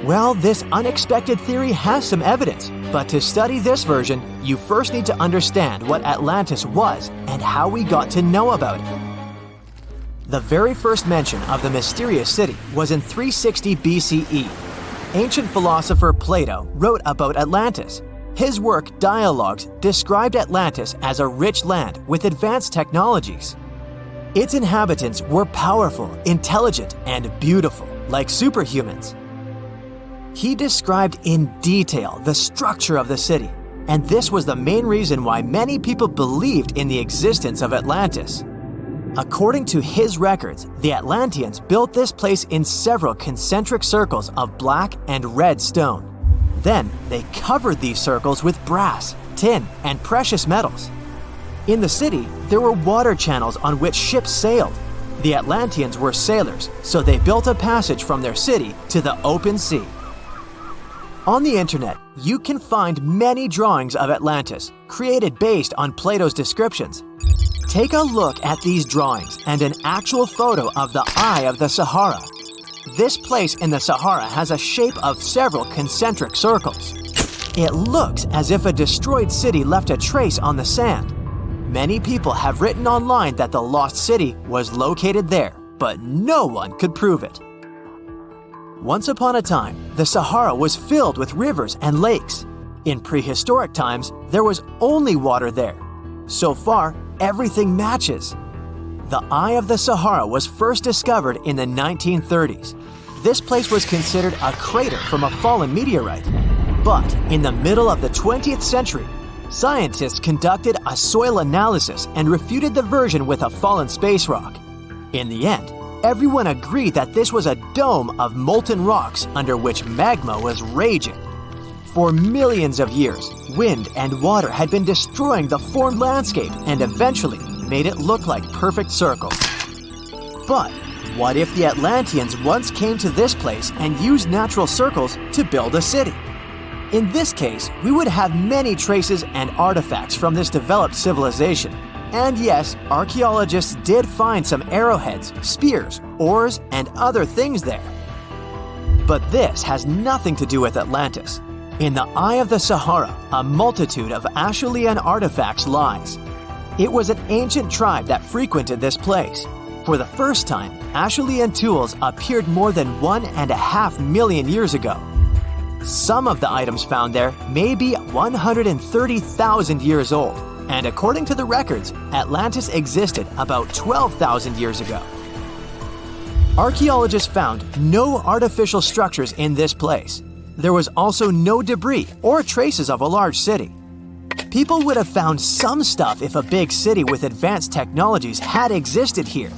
Well, this unexpected theory has some evidence, but to study this version, you first need to understand what Atlantis was and how we got to know about it. The very first mention of the mysterious city was in 360 BCE. Ancient philosopher Plato wrote about Atlantis. His work, Dialogues, described Atlantis as a rich land with advanced technologies. Its inhabitants were powerful, intelligent, and beautiful, like superhumans. He described in detail the structure of the city, and this was the main reason why many people believed in the existence of Atlantis. According to his records, the Atlanteans built this place in several concentric circles of black and red stone. Then they covered these circles with brass, tin, and precious metals. In the city, there were water channels on which ships sailed. The Atlanteans were sailors, so they built a passage from their city to the open sea. On the internet, you can find many drawings of Atlantis, created based on Plato's descriptions. Take a look at these drawings and an actual photo of the Eye of the Sahara. This place in the Sahara has a shape of several concentric circles. It looks as if a destroyed city left a trace on the sand. Many people have written online that the lost city was located there, but no one could prove it. Once upon a time, the Sahara was filled with rivers and lakes. In prehistoric times, there was only water there. So far, everything matches. The Eye of the Sahara was first discovered in the 1930s. This place was considered a crater from a fallen meteorite. But in the middle of the 20th century, scientists conducted a soil analysis and refuted the version with a fallen space rock. In the end, everyone agreed that this was a dome of molten rocks under which magma was raging. For millions of years, wind and water had been destroying the formed landscape and eventually made it look like perfect circles. But what if the Atlanteans once came to this place and used natural circles to build a city? In this case, we would have many traces and artifacts from this developed civilization. And yes, archaeologists did find some arrowheads, spears, oars, and other things there. But this has nothing to do with Atlantis. In the Eye of the Sahara, a multitude of Acheulean artifacts lies. It was an ancient tribe that frequented this place. For the first time, Acheulean tools appeared more than 1.5 million years ago. Some of the items found there may be 130,000 years old, and according to the records, Atlantis existed about 12,000 years ago. Archaeologists found no artificial structures in this place. There was also no debris or traces of a large city. People would have found some stuff if a big city with advanced technologies had existed here.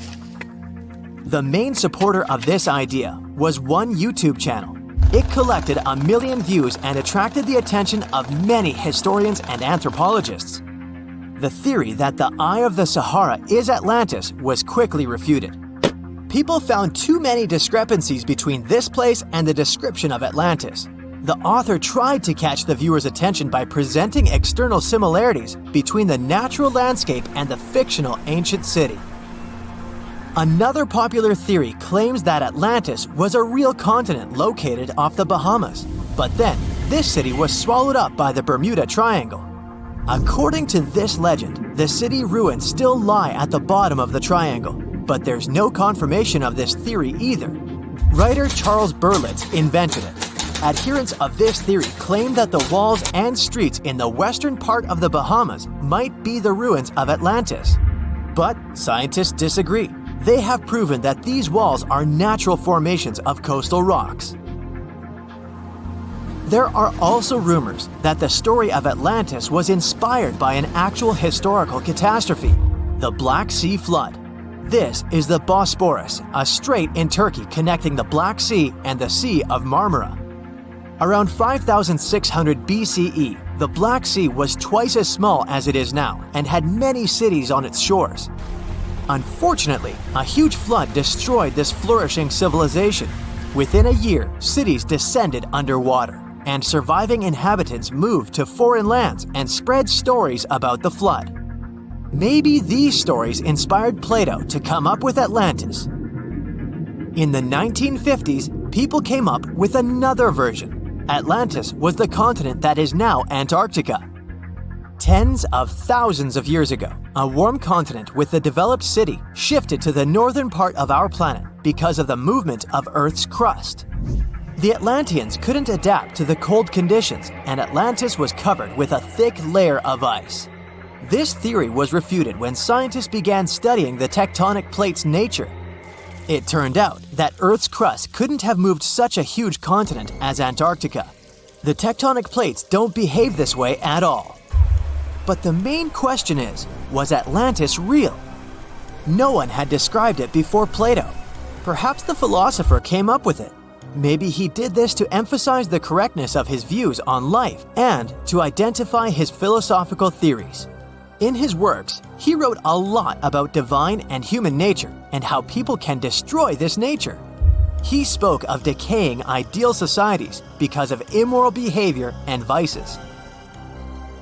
The main supporter of this idea was one YouTube channel. It collected 1 million views and attracted the attention of many historians and anthropologists. The theory that the Eye of the Sahara is Atlantis was quickly refuted. People found too many discrepancies between this place and the description of Atlantis. The author tried to catch the viewer's attention by presenting external similarities between the natural landscape and the fictional ancient city. Another popular theory claims that Atlantis was a real continent located off the Bahamas, but then this city was swallowed up by the Bermuda Triangle. According to this legend, the city ruins still lie at the bottom of the triangle, but there's no confirmation of this theory either. Writer Charles Berlitz invented it. Adherents of this theory claim that the walls and streets in the western part of the Bahamas might be the ruins of Atlantis. But scientists disagree. They have proven that these walls are natural formations of coastal rocks. There are also rumors that the story of Atlantis was inspired by an actual historical catastrophe, the Black Sea Flood. This is the Bosporus, a strait in Turkey connecting the Black Sea and the Sea of Marmara. Around 5600 BCE, the Black Sea was twice as small as it is now and had many cities on its shores. Unfortunately, a huge flood destroyed this flourishing civilization. Within a year, cities descended underwater, and surviving inhabitants moved to foreign lands and spread stories about the flood. Maybe these stories inspired Plato to come up with Atlantis. In the 1950s, people came up with another version. Atlantis was the continent that is now Antarctica. Tens of thousands of years ago, a warm continent with a developed city shifted to the northern part of our planet because of the movement of Earth's crust. The Atlanteans couldn't adapt to the cold conditions, and Atlantis was covered with a thick layer of ice. This theory was refuted when scientists began studying the tectonic plate's nature. It turned out that Earth's crust couldn't have moved such a huge continent as Antarctica. The tectonic plates don't behave this way at all. But the main question is, was Atlantis real? No one had described it before Plato. Perhaps the philosopher came up with it. Maybe he did this to emphasize the correctness of his views on life and to identify his philosophical theories. In his works, he wrote a lot about divine and human nature and how people can destroy this nature. He spoke of decaying ideal societies because of immoral behavior and vices.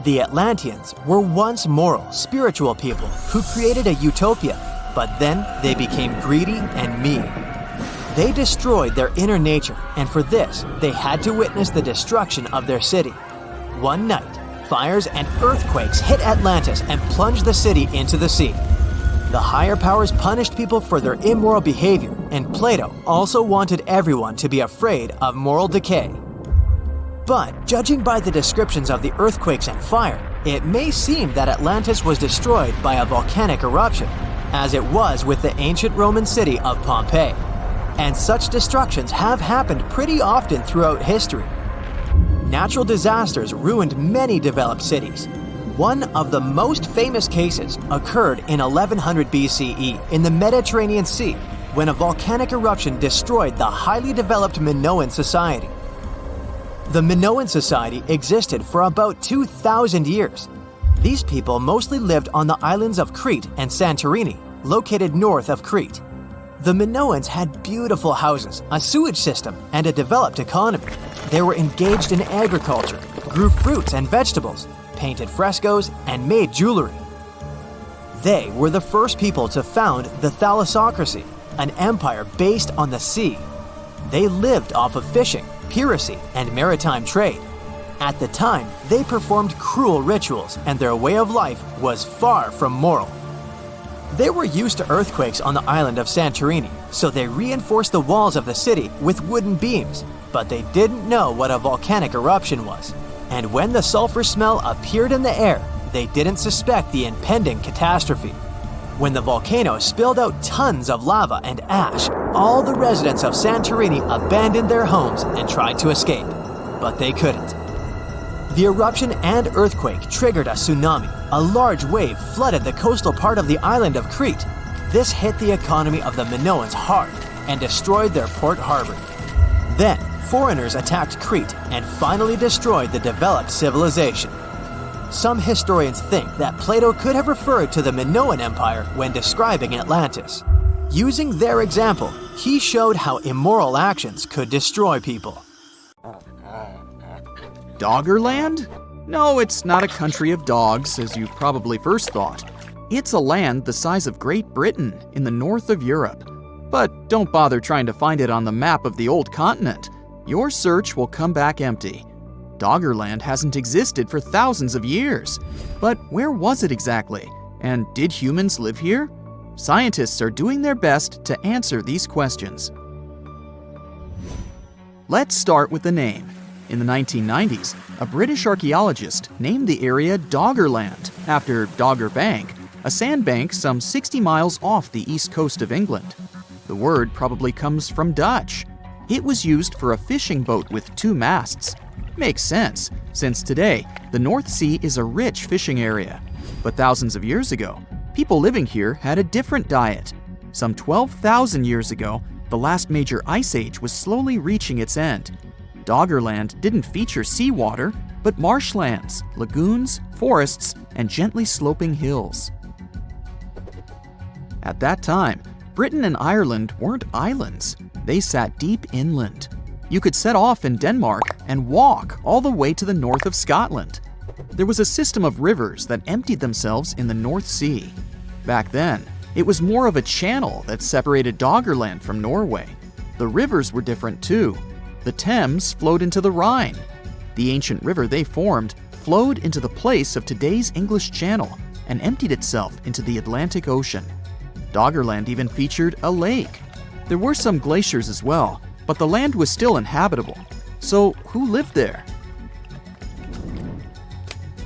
The Atlanteans were once moral, spiritual people who created a utopia, but then they became greedy and mean. They destroyed their inner nature, and for this, they had to witness the destruction of their city. One night, fires and earthquakes hit Atlantis and plunged the city into the sea. The higher powers punished people for their immoral behavior, and Plato also wanted everyone to be afraid of moral decay. But judging by the descriptions of the earthquakes and fire, it may seem that Atlantis was destroyed by a volcanic eruption, as it was with the ancient Roman city of Pompeii. And such destructions have happened pretty often throughout history. Natural disasters ruined many developed cities. One of the most famous cases occurred in 1100 BCE in the Mediterranean Sea, when a volcanic eruption destroyed the highly developed Minoan society. The Minoan society existed for about 2,000 years. These people mostly lived on the islands of Crete and Santorini, located north of Crete. The Minoans had beautiful houses, a sewage system, and a developed economy. They were engaged in agriculture, grew fruits and vegetables, painted frescoes, and made jewelry. They were the first people to found the thalassocracy, an empire based on the sea. They lived off of fishing, piracy, and maritime trade. At the time, they performed cruel rituals, and their way of life was far from moral. They were used to earthquakes on the island of Santorini, so they reinforced the walls of the city with wooden beams, but they didn't know what a volcanic eruption was. And when the sulfur smell appeared in the air, they didn't suspect the impending catastrophe. When the volcano spilled out tons of lava and ash, all the residents of Santorini abandoned their homes and tried to escape, but they couldn't. The eruption and earthquake triggered a tsunami. A large wave flooded the coastal part of the island of Crete. This hit the economy of the Minoans hard and destroyed their port harbor. Then, foreigners attacked Crete and finally destroyed the developed civilization. Some historians think that Plato could have referred to the Minoan Empire when describing Atlantis. Using their example, he showed how immoral actions could destroy people. Doggerland? No, it's not a country of dogs, as you probably first thought. It's a land the size of Great Britain in the north of Europe. But don't bother trying to find it on the map of the old continent. Your search will come back empty. Doggerland hasn't existed for thousands of years. But where was it exactly? And did humans live here? Scientists are doing their best to answer these questions. Let's start with the name. In the 1990s, a British archaeologist named the area Doggerland after Dogger Bank, a sandbank some 60 miles off the east coast of England. The word probably comes from Dutch. It was used for a fishing boat with 2 masts. Makes sense, since today, the North Sea is a rich fishing area. But thousands of years ago, people living here had a different diet. Some 12,000 years ago, the last major ice age was slowly reaching its end. Doggerland didn't feature seawater, but marshlands, lagoons, forests, and gently sloping hills. At that time, Britain and Ireland weren't islands. They sat deep inland. You could set off in Denmark and walk all the way to the north of Scotland. There was a system of rivers that emptied themselves in the North Sea. Back then, it was more of a channel that separated Doggerland from Norway. The rivers were different too. The Thames flowed into the Rhine. The ancient river they formed flowed into the place of today's English Channel and emptied itself into the Atlantic Ocean. Doggerland even featured a lake. There were some glaciers as well, but the land was still inhabitable. So who lived there?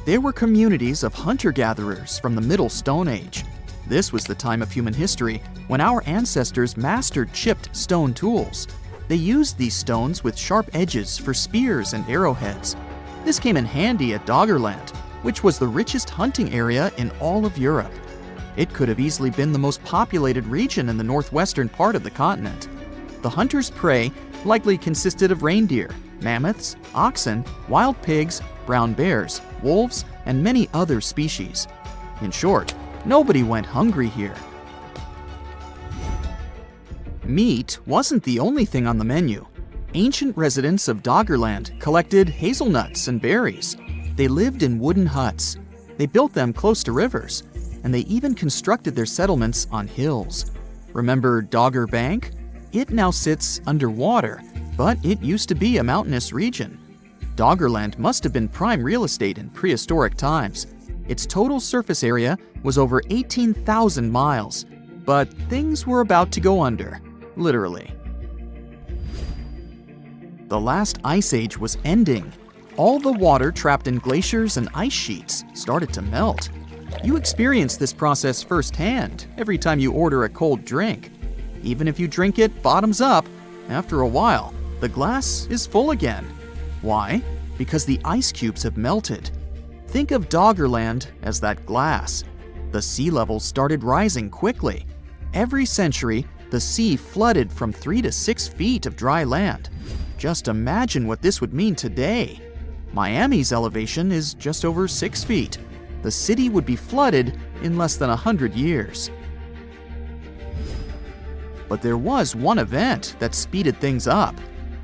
There were communities of hunter-gatherers from the Middle Stone Age. This was the time of human history when our ancestors mastered chipped stone tools. They used these stones with sharp edges for spears and arrowheads. This came in handy at Doggerland, which was the richest hunting area in all of Europe. It could have easily been the most populated region in the northwestern part of the continent. The hunters' prey likely consisted of reindeer, mammoths, oxen, wild pigs, brown bears, wolves, and many other species. In short, nobody went hungry here. Meat wasn't the only thing on the menu. Ancient residents of Doggerland collected hazelnuts and berries. They lived in wooden huts. They built them close to rivers, and they even constructed their settlements on hills. Remember Dogger Bank? It now sits underwater, but it used to be a mountainous region. Doggerland must have been prime real estate in prehistoric times. Its total surface area was over 18,000 miles, but things were about to go under. Literally. The last ice age was ending. All the water trapped in glaciers and ice sheets started to melt. You experience this process firsthand every time you order a cold drink. Even if you drink it bottoms up, after a while, the glass is full again. Why? Because the ice cubes have melted. Think of Doggerland as that glass. The sea levels started rising quickly. Every century, the sea flooded from 3 to 6 feet of dry land. Just imagine what this would mean today. Miami's elevation is just over 6 feet. The city would be flooded in less than 100 years. But there was one event that speeded things up.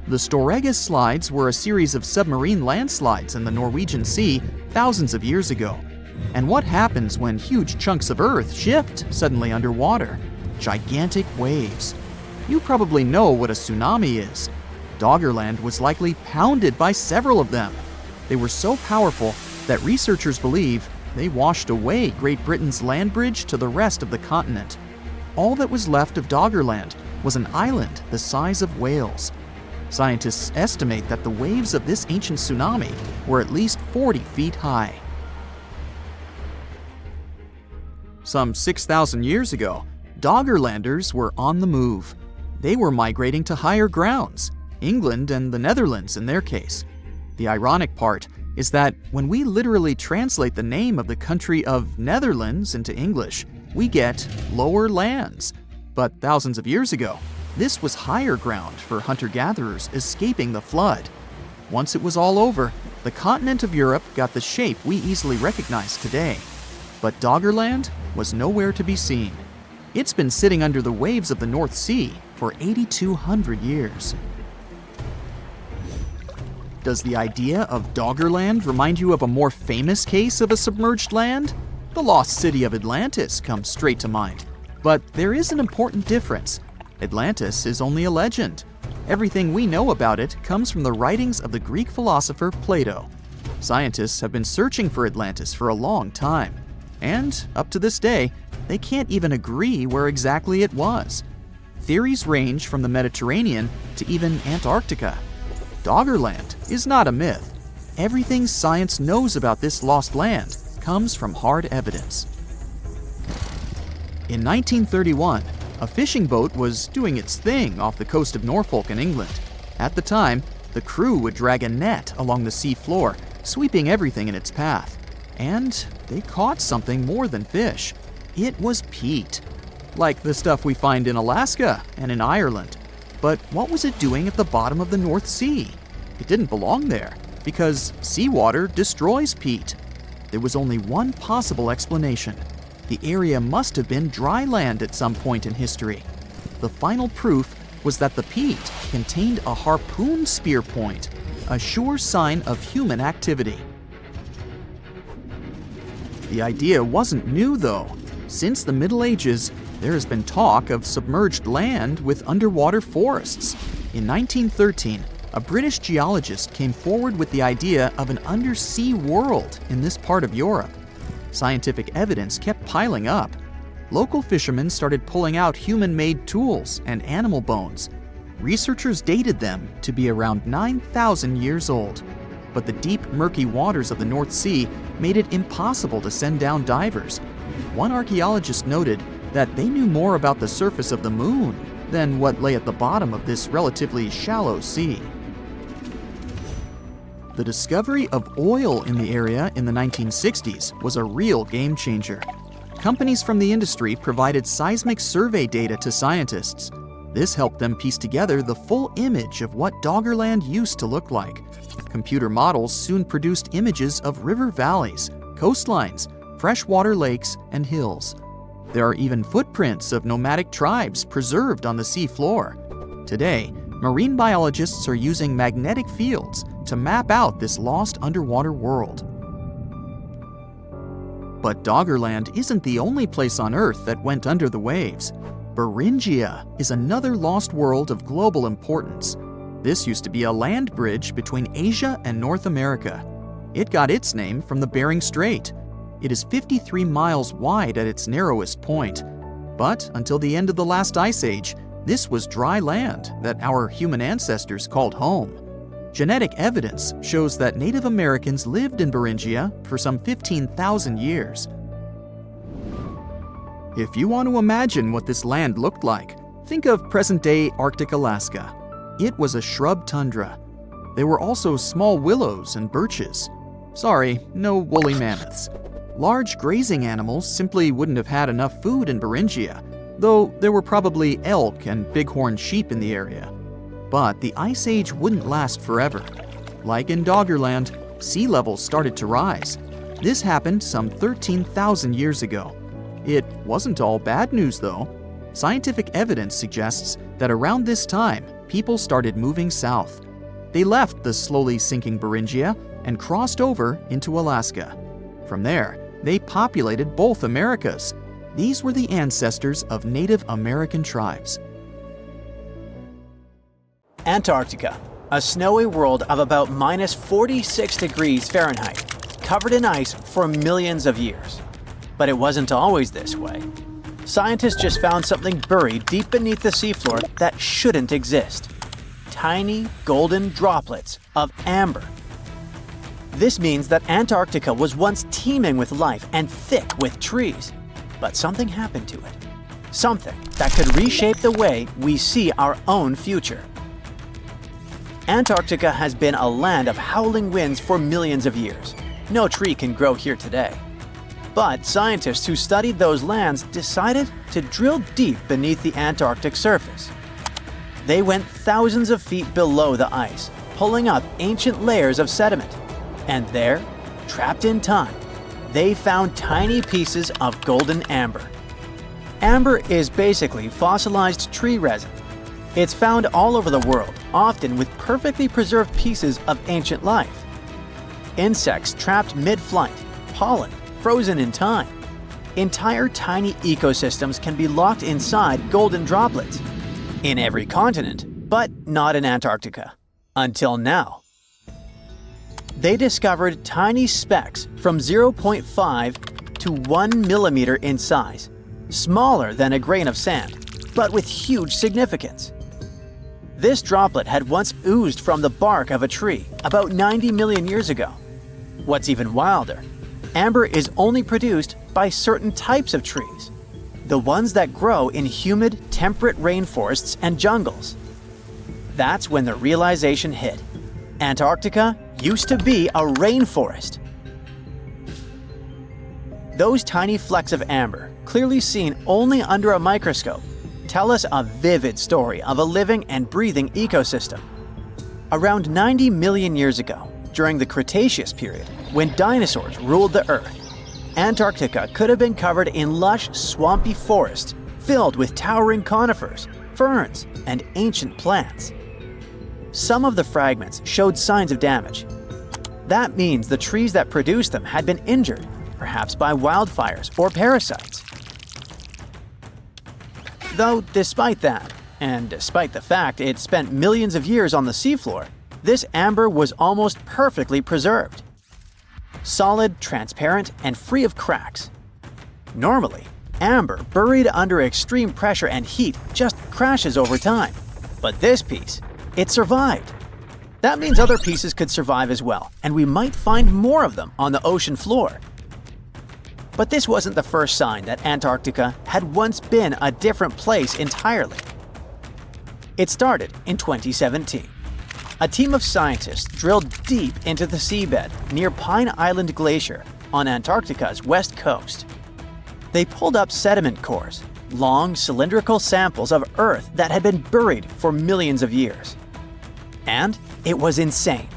The Storegga Slides were a series of submarine landslides in the Norwegian Sea thousands of years ago. And what happens when huge chunks of Earth shift suddenly underwater? Gigantic waves. You probably know what a tsunami is. Doggerland was likely pounded by several of them. They were so powerful that researchers believe they washed away Great Britain's land bridge to the rest of the continent. All that was left of Doggerland was an island the size of Wales. Scientists estimate that the waves of this ancient tsunami were at least 40 feet high. Some 6,000 years ago, Doggerlanders were on the move. They were migrating to higher grounds, England and the Netherlands in their case. The ironic part is that when we literally translate the name of the country of Netherlands into English, we get lower lands. But thousands of years ago, This was higher ground for hunter-gatherers escaping the flood. Once it was all over, the continent of Europe got the shape we easily recognize today. But Doggerland was nowhere to be seen. It's been sitting under the waves of the North Sea for 8,200 years. Does the idea of Doggerland remind you of a more famous case of a submerged land? The lost city of Atlantis comes straight to mind. But there is an important difference. Atlantis is only a legend. Everything we know about it comes from the writings of the Greek philosopher Plato. Scientists have been searching for Atlantis for a long time. And, up to this day, they can't even agree where exactly it was. Theories range from the Mediterranean to even Antarctica. Doggerland is not a myth. Everything science knows about this lost land comes from hard evidence. In 1931, a fishing boat was doing its thing off the coast of Norfolk in England. At the time, the crew would drag a net along the sea floor, sweeping everything in its path. And they caught something more than fish. It was peat, like the stuff we find in Alaska and in Ireland. But what was it doing at the bottom of the North Sea? It didn't belong there, because seawater destroys peat. There was only one possible explanation. The area must have been dry land at some point in history. The final proof was that the peat contained a harpoon spear point, a sure sign of human activity. The idea wasn't new, though. Since the Middle Ages, there has been talk of submerged land with underwater forests. In 1913, a British geologist came forward with the idea of an undersea world in this part of Europe. Scientific evidence kept piling up. Local fishermen started pulling out human-made tools and animal bones. Researchers dated them to be around 9,000 years old. But the deep, murky waters of the North Sea made it impossible to send down divers. One archaeologist noted that they knew more about the surface of the moon than what lay at the bottom of this relatively shallow sea. The discovery of oil in the area in the 1960s was a real game changer. Companies from the industry provided seismic survey data to scientists. This helped them piece together the full image of what Doggerland used to look like. Computer models soon produced images of river valleys, coastlines, freshwater lakes, and hills. There are even footprints of nomadic tribes preserved on the sea floor. Today, marine biologists are using magnetic fields to map out this lost underwater world. But Doggerland isn't the only place on Earth that went under the waves. Beringia is another lost world of global importance. This used to be a land bridge between Asia and North America. It got its name from the Bering Strait. It is 53 miles wide at its narrowest point. But until the end of the last ice age, this was dry land that our human ancestors called home. Genetic evidence shows that Native Americans lived in Beringia for some 15,000 years. If you want to imagine what this land looked like, think of present-day Arctic Alaska. It was a shrub tundra. There were also small willows and birches. Sorry, no woolly mammoths. Large grazing animals simply wouldn't have had enough food in Beringia, though there were probably elk and bighorn sheep in the area. But the Ice Age wouldn't last forever. Like in Doggerland, sea levels started to rise. This happened some 13,000 years ago. It wasn't all bad news, though. Scientific evidence suggests that around this time, people started moving south. They left the slowly sinking Beringia and crossed over into Alaska. From there, they populated both Americas. These were the ancestors of Native American tribes. Antarctica, a snowy world of about minus 46 degrees Fahrenheit, covered in ice for millions of years. But it wasn't always this way. Scientists just found something buried deep beneath the seafloor that shouldn't exist. Tiny golden droplets of amber. This means that Antarctica was once teeming with life and thick with trees. But something happened to it. Something that could reshape the way we see our own future. Antarctica has been a land of howling winds for millions of years. No tree can grow here today. But scientists who studied those lands decided to drill deep beneath the Antarctic surface. They went thousands of feet below the ice, pulling up ancient layers of sediment. And there, trapped in time, they found tiny pieces of golden amber. Amber is basically fossilized tree resin. It's found all over the world, often with perfectly preserved pieces of ancient life. Insects trapped mid-flight, pollen frozen in time. Entire tiny ecosystems can be locked inside golden droplets. In every continent, but not in Antarctica. Until now. They discovered tiny specks from 0.5 to 1 millimeter in size, smaller than a grain of sand, but with huge significance. This droplet had once oozed from the bark of a tree about 90 million years ago. What's even wilder, amber is only produced by certain types of trees, the ones that grow in humid, temperate rainforests and jungles. That's when the realization hit. Antarctica used to be a rainforest. Those tiny flecks of amber, clearly seen only under a microscope, tell us a vivid story of a living and breathing ecosystem. Around 90 million years ago, during the Cretaceous period, when dinosaurs ruled the Earth, Antarctica could have been covered in lush, swampy forests filled with towering conifers, ferns, and ancient plants. Some of the fragments showed signs of damage. That means the trees that produced them had been injured, perhaps by wildfires or parasites. Though despite that, and despite the fact it spent millions of years on the seafloor, this amber was almost perfectly preserved. Solid, transparent, and free of cracks. Normally, amber buried under extreme pressure and heat just crashes over time. But this piece, it survived. That means other pieces could survive as well, and we might find more of them on the ocean floor. But this wasn't the first sign that Antarctica had once been a different place entirely. It started in 2017. A team of scientists drilled deep into the seabed near Pine Island Glacier on Antarctica's west coast. They pulled up sediment cores, long cylindrical samples of Earth that had been buried for millions of years. And it was insane.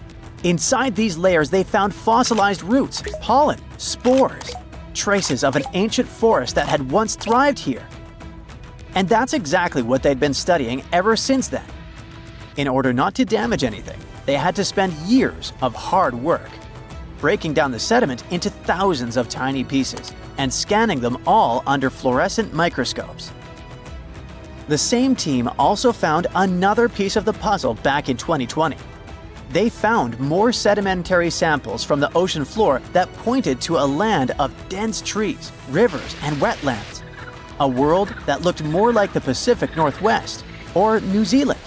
Inside these layers, they found fossilized roots, pollen, spores, traces of an ancient forest that had once thrived here. And that's exactly what they'd been studying ever since then. In order not to damage anything, they had to spend years of hard work, breaking down the sediment into thousands of tiny pieces and scanning them all under fluorescent microscopes. The same team also found another piece of the puzzle back in 2020. They found more sedimentary samples from the ocean floor that pointed to a land of dense trees, rivers, and wetlands. A world that looked more like the Pacific Northwest or New Zealand.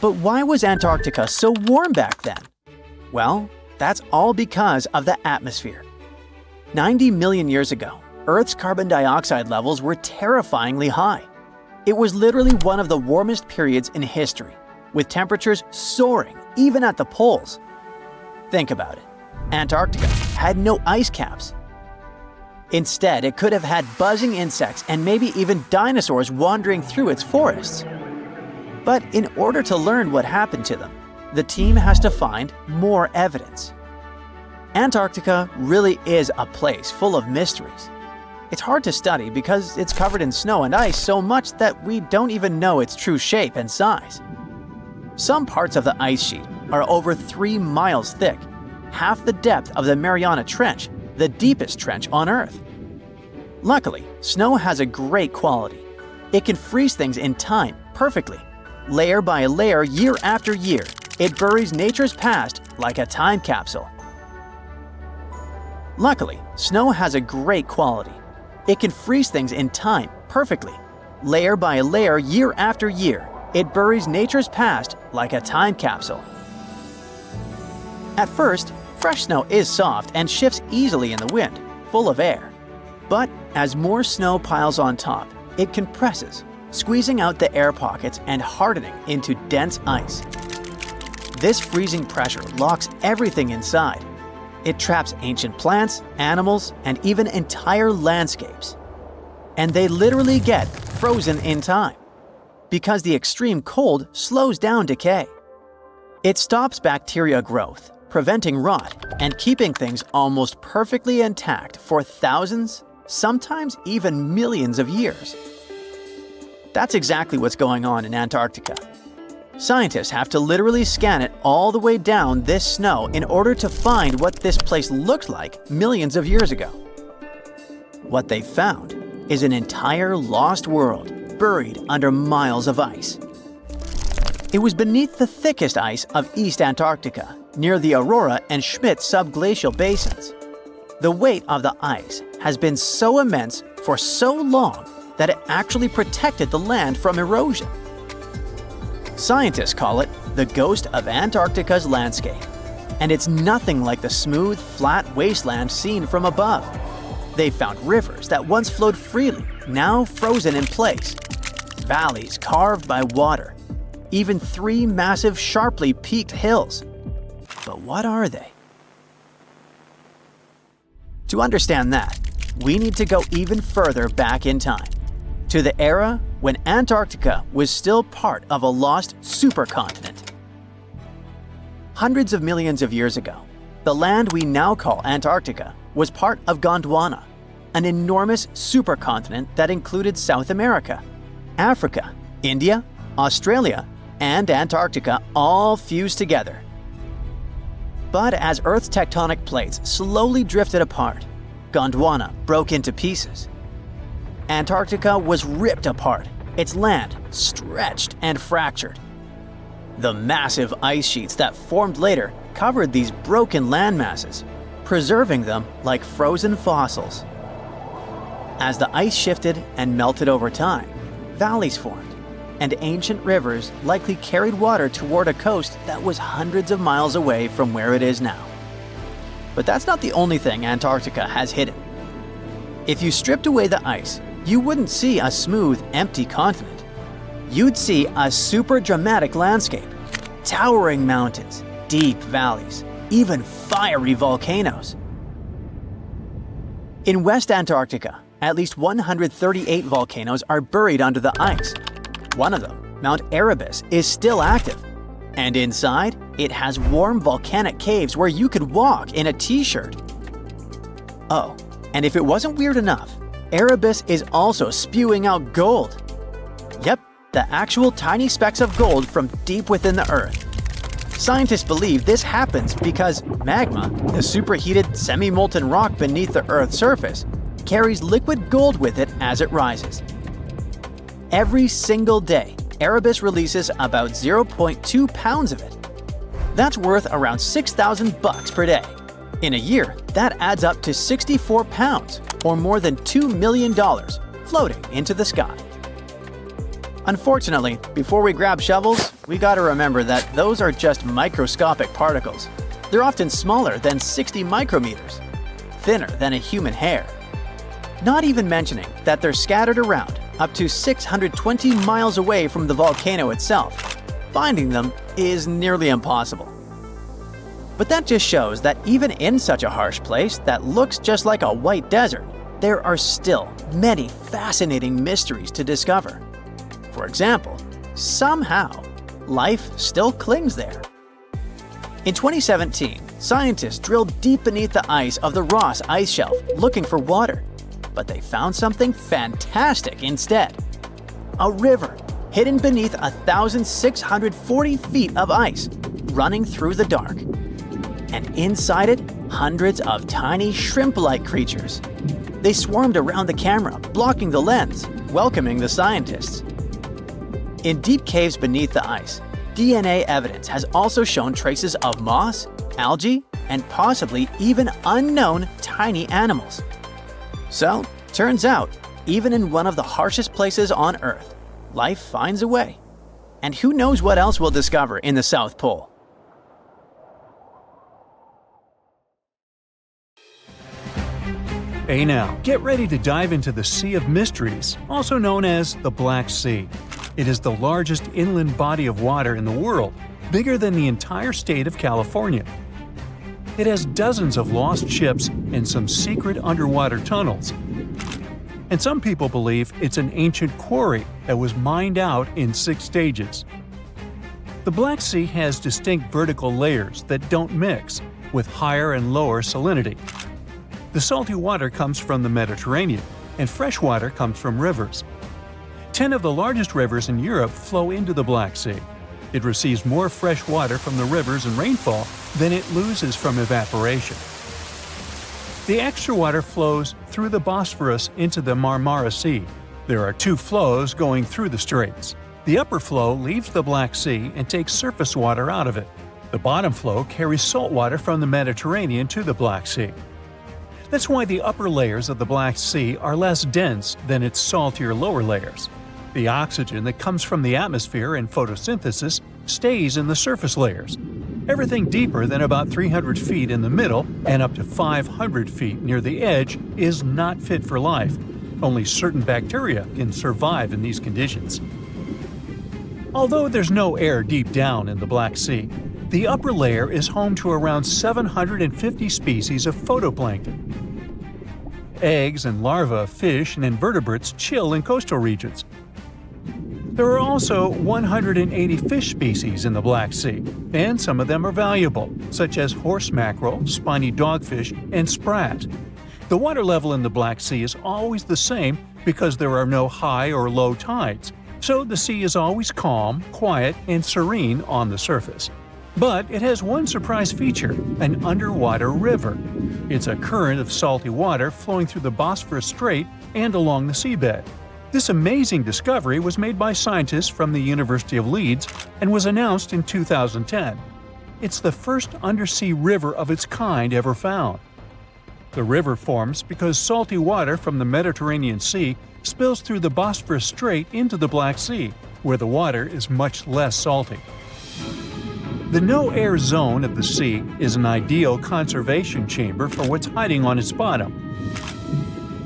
But why was Antarctica so warm back then? Well, that's all because of the atmosphere. 90 million years ago, Earth's carbon dioxide levels were terrifyingly high. It was literally one of the warmest periods in history, with temperatures soaring even at the poles. Think about it. Antarctica had no ice caps. Instead, it could have had buzzing insects and maybe even dinosaurs wandering through its forests. But in order to learn what happened to them, the team has to find more evidence. Antarctica really is a place full of mysteries. It's hard to study because it's covered in snow and ice so much that we don't even know its true shape and size. Some parts of the ice sheet are over 3 miles thick, half the depth of the Mariana Trench, the deepest trench on Earth. Luckily, snow has a great quality. It can freeze things in time perfectly. Layer by layer, year after year, it buries nature's past like a time capsule. Luckily, snow has a great quality. It can freeze things in time perfectly. Layer by layer, year after year, it buries nature's past like a time capsule. At first, fresh snow is soft and shifts easily in the wind, full of air. But as more snow piles on top, it compresses, squeezing out the air pockets and hardening into dense ice. This freezing pressure locks everything inside. It traps ancient plants, animals, and even entire landscapes. And they literally get frozen in time. because the extreme cold slows down decay. It stops bacteria growth, preventing rot, and keeping things almost perfectly intact for thousands, sometimes even millions of years. That's exactly what's going on in Antarctica. Scientists have to literally scan it all the way down this snow in order to find what this place looked like millions of years ago. What they found is an entire lost world buried under miles of ice. It was beneath the thickest ice of East Antarctica, near the Aurora and Schmidt subglacial basins. The weight of the ice has been so immense for so long that it actually protected the land from erosion. Scientists call it the ghost of Antarctica's landscape, and it's nothing like the smooth, flat wasteland seen from above. They found rivers that once flowed freely, now frozen in place, valleys carved by water, even 3 massive, sharply peaked hills. But what are they? To understand that, we need to go even further back in time, to the era when Antarctica was still part of a lost supercontinent. Hundreds of millions of years ago, the land we now call Antarctica was part of Gondwana, an enormous supercontinent that included South America, Africa, India, Australia, and Antarctica all fused together. But as Earth's tectonic plates slowly drifted apart, Gondwana broke into pieces. Antarctica was ripped apart, its land stretched and fractured. The massive ice sheets that formed later covered these broken land masses, preserving them like frozen fossils. As the ice shifted and melted over time, valleys formed, and ancient rivers likely carried water toward a coast that was hundreds of miles away from where it is now. But that's not the only thing Antarctica has hidden. If you stripped away the ice, you wouldn't see a smooth, empty continent. You'd see a super dramatic landscape, towering mountains, deep valleys, even fiery volcanoes. In West Antarctica, at least 138 volcanoes are buried under the ice. One of them, Mount Erebus, is still active. And inside, it has warm volcanic caves where you could walk in a t-shirt. Oh, and if it wasn't weird enough, Erebus is also spewing out gold. Yep, the actual tiny specks of gold from deep within the Earth. Scientists believe this happens because magma, the superheated semi-molten rock beneath the Earth's surface, carries liquid gold with it as it rises. Every single day, Erebus releases about 0.2 pounds of it. That's worth around $6,000 per day. In a year, that adds up to 64 pounds, or more than $2 million, floating into the sky. Unfortunately, before we grab shovels, we gotta remember that those are just microscopic particles. They're often smaller than 60 micrometers, thinner than a human hair. Not even mentioning that they're scattered around up to 620 miles away from the volcano itself. Finding them is nearly impossible. But that just shows that even in such a harsh place that looks just like a white desert, there are still many fascinating mysteries to discover. For example, somehow, life still clings there. In 2017, scientists drilled deep beneath the ice of the Ross Ice Shelf looking for water. But they found something fantastic instead. A river hidden beneath 1,640 feet of ice, running through the dark. And inside it, hundreds of tiny shrimp-like creatures. They swarmed around the camera, blocking the lens, welcoming the scientists. In deep caves beneath the ice, DNA evidence has also shown traces of moss, algae, and possibly even unknown tiny animals. So, turns out, even in one of the harshest places on Earth, life finds a way. And who knows what else we'll discover in the South Pole? Hey now, get ready to dive into the Sea of Mysteries, also known as the Black Sea. It is the largest inland body of water in the world, bigger than the entire state of California. It has dozens of lost ships and some secret underwater tunnels. and some people believe it's an ancient quarry that was mined out in 6 stages. The Black Sea has distinct vertical layers that don't mix, with higher and lower salinity. The salty water comes from the Mediterranean, and fresh water comes from rivers. 10 of the largest rivers in Europe flow into the Black Sea. It receives more fresh water from the rivers and rainfall than it loses from evaporation. The extra water flows through the Bosphorus into the Marmara Sea. There are 2 flows going through the straits. The upper flow leaves the Black Sea and takes surface water out of it. The bottom flow carries salt water from the Mediterranean to the Black Sea. That's why the upper layers of the Black Sea are less dense than its saltier lower layers. The oxygen that comes from the atmosphere and photosynthesis stays in the surface layers. Everything deeper than about 300 feet in the middle and up to 500 feet near the edge is not fit for life. Only certain bacteria can survive in these conditions. Although there's no air deep down in the Black Sea, the upper layer is home to around 750 species of phytoplankton. Eggs and larvae of fish and invertebrates chill in coastal regions. There are also 180 fish species in the Black Sea, and some of them are valuable, such as horse mackerel, spiny dogfish, and sprat. The water level in the Black Sea is always the same because there are no high or low tides, so the sea is always calm, quiet, and serene on the surface. But it has one surprise feature, an underwater river. It's a current of salty water flowing through the Bosphorus Strait and along the seabed. This amazing discovery was made by scientists from the University of Leeds and was announced in 2010. It's the first undersea river of its kind ever found. The river forms because salty water from the Mediterranean Sea spills through the Bosphorus Strait into the Black Sea, where the water is much less salty. The no-air zone of the sea is an ideal conservation chamber for what's hiding on its bottom.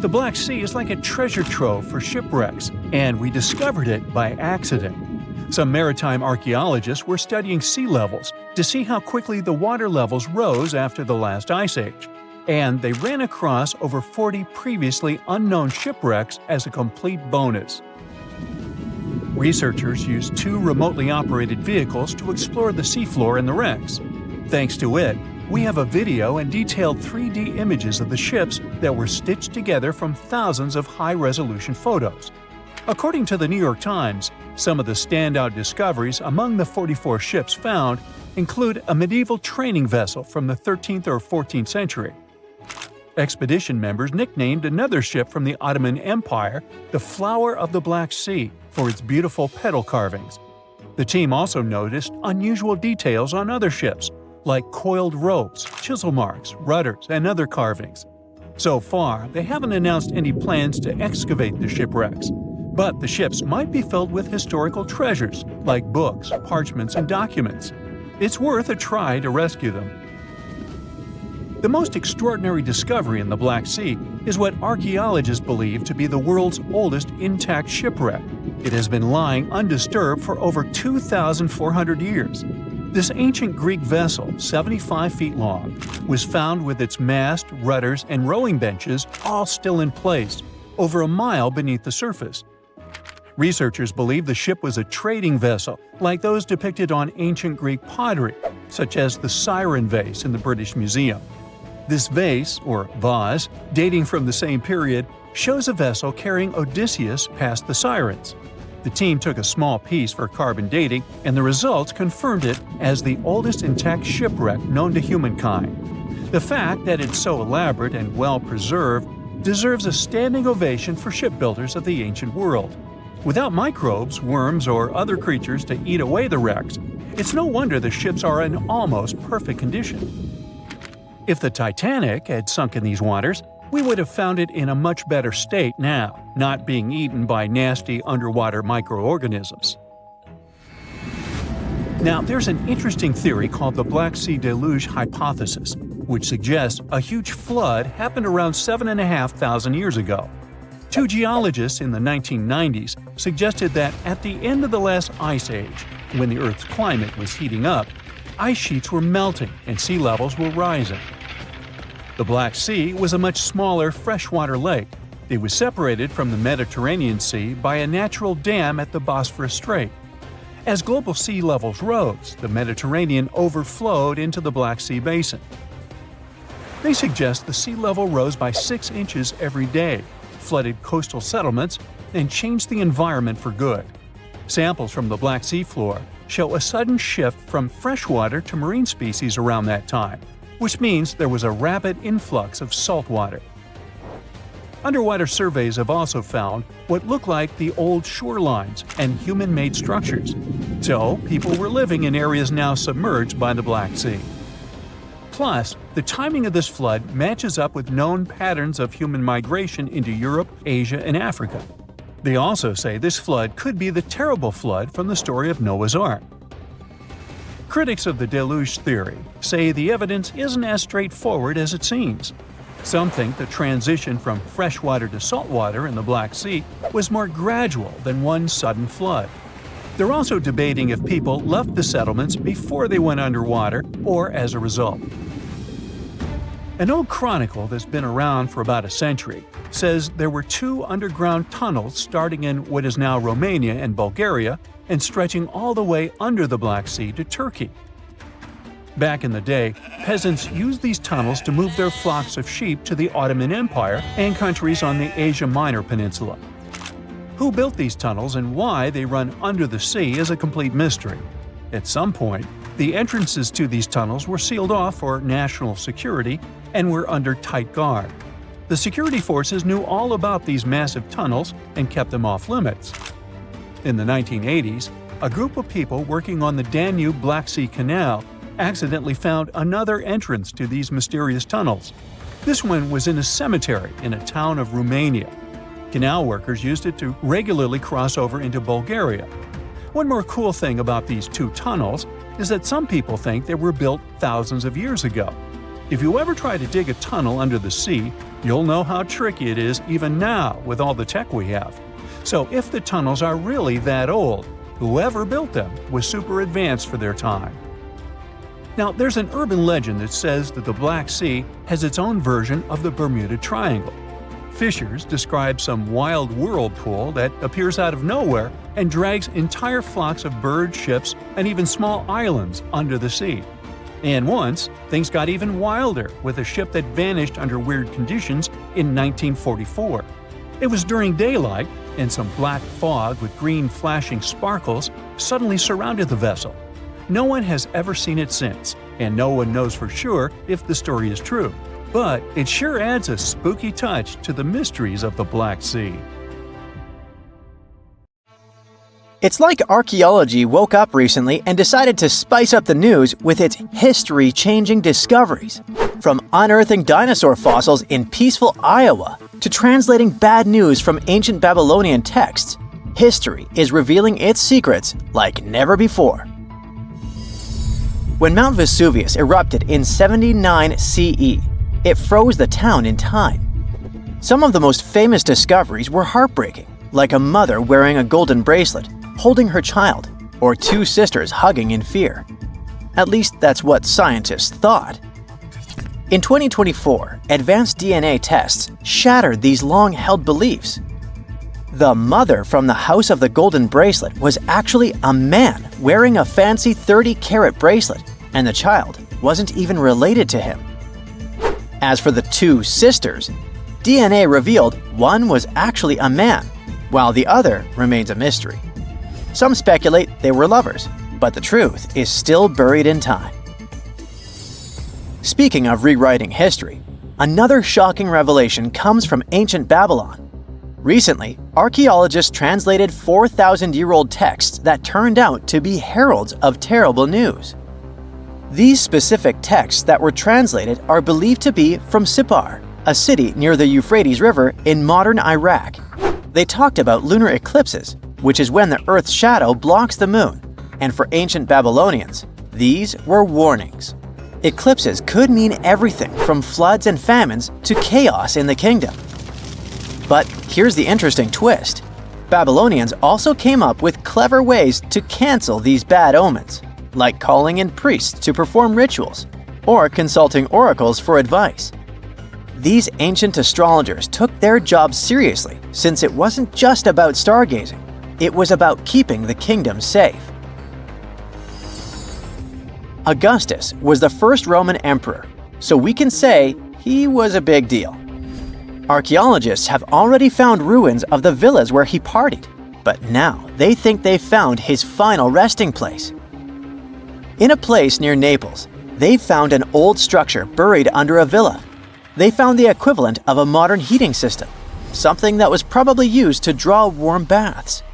The Black Sea is like a treasure trove for shipwrecks, and we discovered it by accident. Some maritime archaeologists were studying sea levels to see how quickly the water levels rose after the last ice age, and they ran across over 40 previously unknown shipwrecks as a complete bonus. Researchers used 2 remotely operated vehicles to explore the seafloor and the wrecks. Thanks to it, we have a video and detailed 3D images of the ships that were stitched together from thousands of high-resolution photos. According to the New York Times, some of the standout discoveries among the 44 ships found include a medieval training vessel from the 13th or 14th century. Expedition members nicknamed another ship from the Ottoman Empire the Flower of the Black Sea for its beautiful petal carvings. The team also noticed unusual details on other ships, like coiled ropes, chisel marks, rudders, and other carvings. So far, they haven't announced any plans to excavate the shipwrecks, but the ships might be filled with historical treasures like books, parchments, and documents. It's worth a try to rescue them. The most extraordinary discovery in the Black Sea is what archaeologists believe to be the world's oldest intact shipwreck. It has been lying undisturbed for over 2,400 years. This ancient Greek vessel, 75 feet long, was found with its mast, rudders, and rowing benches all still in place, over a mile beneath the surface. Researchers believe the ship was a trading vessel, like those depicted on ancient Greek pottery, such as the Siren vase in the British Museum. This vase, or vase, dating from the same period, shows a vessel carrying Odysseus past the Sirens. The team took a small piece for carbon dating, and the results confirmed it as the oldest intact shipwreck known to humankind. The fact that it's so elaborate and well-preserved deserves a standing ovation for shipbuilders of the ancient world. Without microbes, worms, or other creatures to eat away the wrecks, it's no wonder the ships are in almost perfect condition. If the Titanic had sunk in these waters, we would have found it in a much better state now, not being eaten by nasty underwater microorganisms. Now, there's an interesting theory called the Black Sea Deluge hypothesis, which suggests a huge flood happened around 7,500 years ago. 2 geologists in the 1990s suggested that at the end of the last ice age, when the Earth's climate was heating up, ice sheets were melting and sea levels were rising. The Black Sea was a much smaller freshwater lake, It was separated from the Mediterranean Sea by a natural dam at the Bosphorus Strait. As global sea levels rose, the Mediterranean overflowed into the Black Sea basin. They suggest the sea level rose by 6 inches every day, flooded coastal settlements, and changed the environment for good. Samples from the Black Sea floor show a sudden shift from freshwater to marine species around that time, which means there was a rapid influx of salt water. Underwater surveys have also found what look like the old shorelines and human-made structures. So, people were living in areas now submerged by the Black Sea. Plus, the timing of this flood matches up with known patterns of human migration into Europe, Asia, and Africa. They also say this flood could be the terrible flood from the story of Noah's Ark. Critics of the deluge theory say the evidence isn't as straightforward as it seems. Some think the transition from freshwater to saltwater in the Black Sea was more gradual than one sudden flood. They're also debating if people left the settlements before they went underwater or as a result. An old chronicle that's been around for about a century says there were 2 underground tunnels starting in what is now Romania and Bulgaria and stretching all the way under the Black Sea to Turkey. Back in the day, peasants used these tunnels to move their flocks of sheep to the Ottoman Empire and countries on the Asia Minor Peninsula. Who built these tunnels and why they run under the sea is a complete mystery. At some point, the entrances to these tunnels were sealed off for national security and were under tight guard. The security forces knew all about these massive tunnels and kept them off limits. In the 1980s, a group of people working on the Danube-Black Sea Canal accidentally found another entrance to these mysterious tunnels. This one was in a cemetery in a town of Romania. Canal workers used it to regularly cross over into Bulgaria. One more cool thing about these 2 tunnels is that some people think they were built thousands of years ago. If you ever try to dig a tunnel under the sea, you'll know how tricky it is even now with all the tech we have. So if the tunnels are really that old, whoever built them was super advanced for their time. Now, there's an urban legend that says that the Black Sea has its own version of the Bermuda Triangle. Fishers describe some wild whirlpool that appears out of nowhere and drags entire flocks of birds, ships, and even small islands under the sea. And once, things got even wilder with a ship that vanished under weird conditions in 1944. It was during daylight, and some black fog with green flashing sparkles suddenly surrounded the vessel. No one has ever seen it since, and no one knows for sure if the story is true. But it sure adds a spooky touch to the mysteries of the Black Sea. It's like archaeology woke up recently and decided to spice up the news with its history-changing discoveries. From unearthing dinosaur fossils in peaceful Iowa to translating bad news from ancient Babylonian texts, history is revealing its secrets like never before. When Mount Vesuvius erupted in 79 CE, it froze the town in time. Some of the most famous discoveries were heartbreaking, like a mother wearing a golden bracelet, holding her child, or 2 sisters hugging in fear. At least that's what scientists thought. In 2024, advanced DNA tests shattered these long-held beliefs. The mother from the House of the Golden Bracelet was actually a man wearing a fancy 30-carat bracelet, and the child wasn't even related to him. As for the 2 sisters, DNA revealed one was actually a man, while the other remains a mystery. Some speculate they were lovers, but the truth is still buried in time. Speaking of rewriting history, another shocking revelation comes from ancient Babylon. Recently, archaeologists translated 4,000-year-old texts that turned out to be heralds of terrible news. These specific texts that were translated are believed to be from Sippar, a city near the Euphrates River in modern Iraq. They talked about lunar eclipses, which is when the Earth's shadow blocks the moon, and for ancient Babylonians, these were warnings. Eclipses could mean everything from floods and famines to chaos in the kingdom. But here's the interesting twist. Babylonians also came up with clever ways to cancel these bad omens, like calling in priests to perform rituals, or consulting oracles for advice. These ancient astrologers took their job seriously since it wasn't just about stargazing, it was about keeping the kingdom safe. Augustus was the first Roman emperor, so we can say he was a big deal. Archaeologists have already found ruins of the villas where he partied, but now they think they've found his final resting place. In a place near Naples, they've found an old structure buried under a villa. They found the equivalent of a modern heating system, something that was probably used to draw warm baths.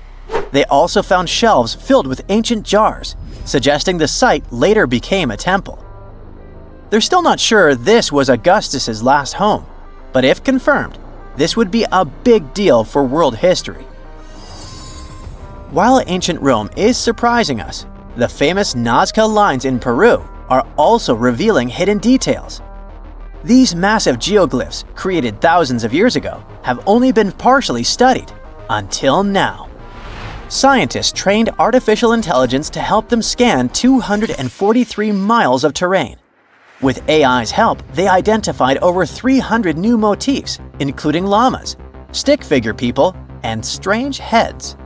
They also found shelves filled with ancient jars, suggesting the site later became a temple. They're still not sure this was Augustus's last home, but if confirmed, this would be a big deal for world history. While ancient Rome is surprising us, the famous Nazca lines in Peru are also revealing hidden details. These massive geoglyphs, created thousands of years ago, have only been partially studied until now. Scientists trained artificial intelligence to help them scan 243 miles of terrain. With AI's help, they identified over 300 new motifs, including llamas, stick figure people, and strange heads.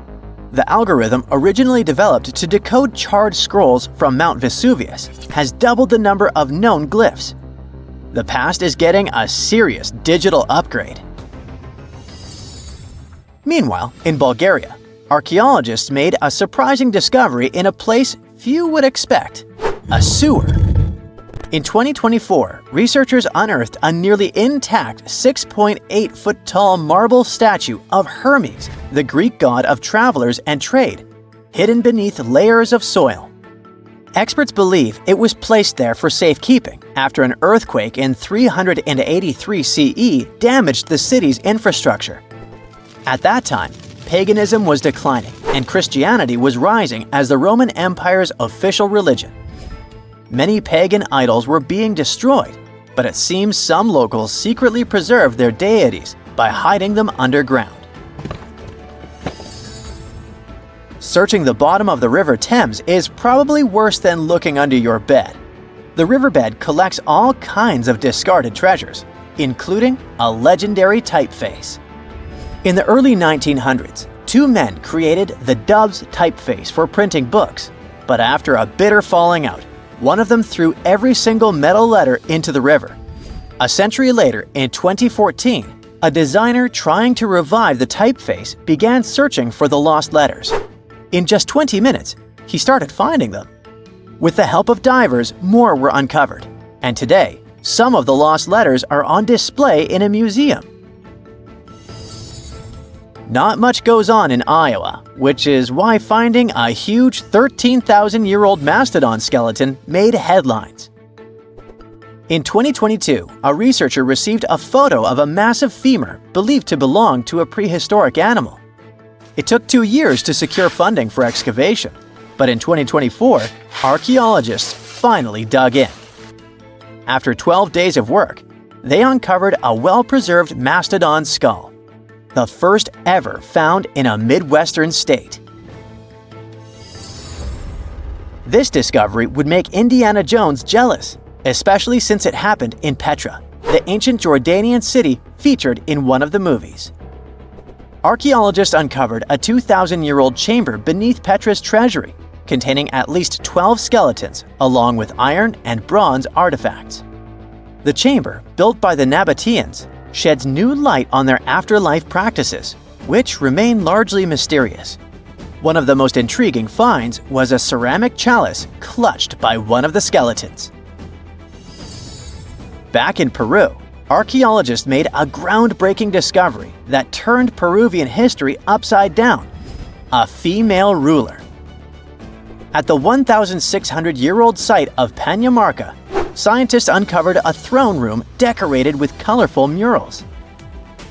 The algorithm, originally developed to decode charred scrolls from Mount Vesuvius, has doubled the number of known glyphs. The past is getting a serious digital upgrade. Meanwhile, in Bulgaria, archaeologists made a surprising discovery in a place few would expect: a sewer. In 2024, researchers unearthed a nearly intact 6.8-foot-tall marble statue of Hermes, the Greek god of travelers and trade, hidden beneath layers of soil. Experts believe it was placed there for safekeeping after an earthquake in 383 CE damaged the city's infrastructure. At that time, paganism was declining and Christianity was rising as the Roman Empire's official religion. Many pagan idols were being destroyed, but it seems some locals secretly preserved their deities by hiding them underground. Searching the bottom of the River Thames is probably worse than looking under your bed. The riverbed collects all kinds of discarded treasures, including a legendary typeface. In the early 1900s, two men created the Dove's typeface for printing books, but after a bitter falling out, one of them threw every single metal letter into the river. A century later, in 2014, a designer trying to revive the typeface began searching for the lost letters. In just 20 minutes, he started finding them. With the help of divers, more were uncovered, and today, some of the lost letters are on display in a museum. Not much goes on in Iowa, which is why finding a huge 13,000-year-old mastodon skeleton made headlines. In 2022, a researcher received a photo of a massive femur believed to belong to a prehistoric animal. It took 2 years to secure funding for excavation, but in 2024, archaeologists finally dug in. After 12 days of work, they uncovered a well-preserved mastodon skull, the first ever found in a Midwestern state. This discovery would make Indiana Jones jealous, especially since it happened in Petra, the ancient Jordanian city featured in one of the movies. Archaeologists uncovered a 2,000-year-old chamber beneath Petra's treasury, containing at least 12 skeletons, along with iron and bronze artifacts. The chamber, built by the Nabateans, sheds new light on their afterlife practices, which remain largely mysterious. One of the most intriguing finds was a ceramic chalice clutched by one of the skeletons. Back in Peru, archaeologists made a groundbreaking discovery that turned Peruvian history upside down: a female ruler. At the 1,600-year-old site of Pañamarca, scientists uncovered a throne room decorated with colorful murals.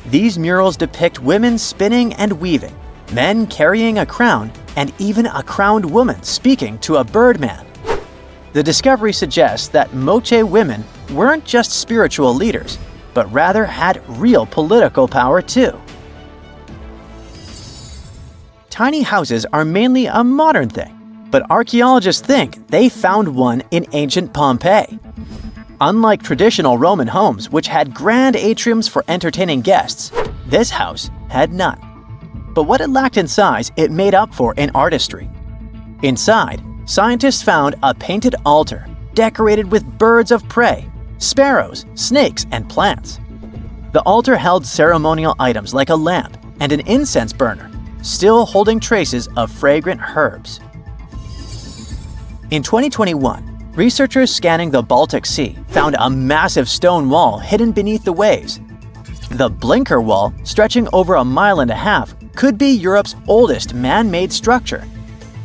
These murals depict women spinning and weaving, men carrying a crown, and even a crowned woman speaking to a birdman. The discovery suggests that Moche women weren't just spiritual leaders, but rather had real political power too. Tiny houses are mainly a modern thing, but archaeologists think they found one in ancient Pompeii. Unlike traditional Roman homes, which had grand atriums for entertaining guests, this house had none. But what it lacked in size, it made up for in artistry. Inside, scientists found a painted altar decorated with birds of prey, sparrows, snakes, and plants. The altar held ceremonial items like a lamp and an incense burner, still holding traces of fragrant herbs. In 2021, researchers scanning the Baltic Sea found a massive stone wall hidden beneath the waves. The Blinker Wall, stretching over 1.5 miles, could be Europe's oldest man-made structure.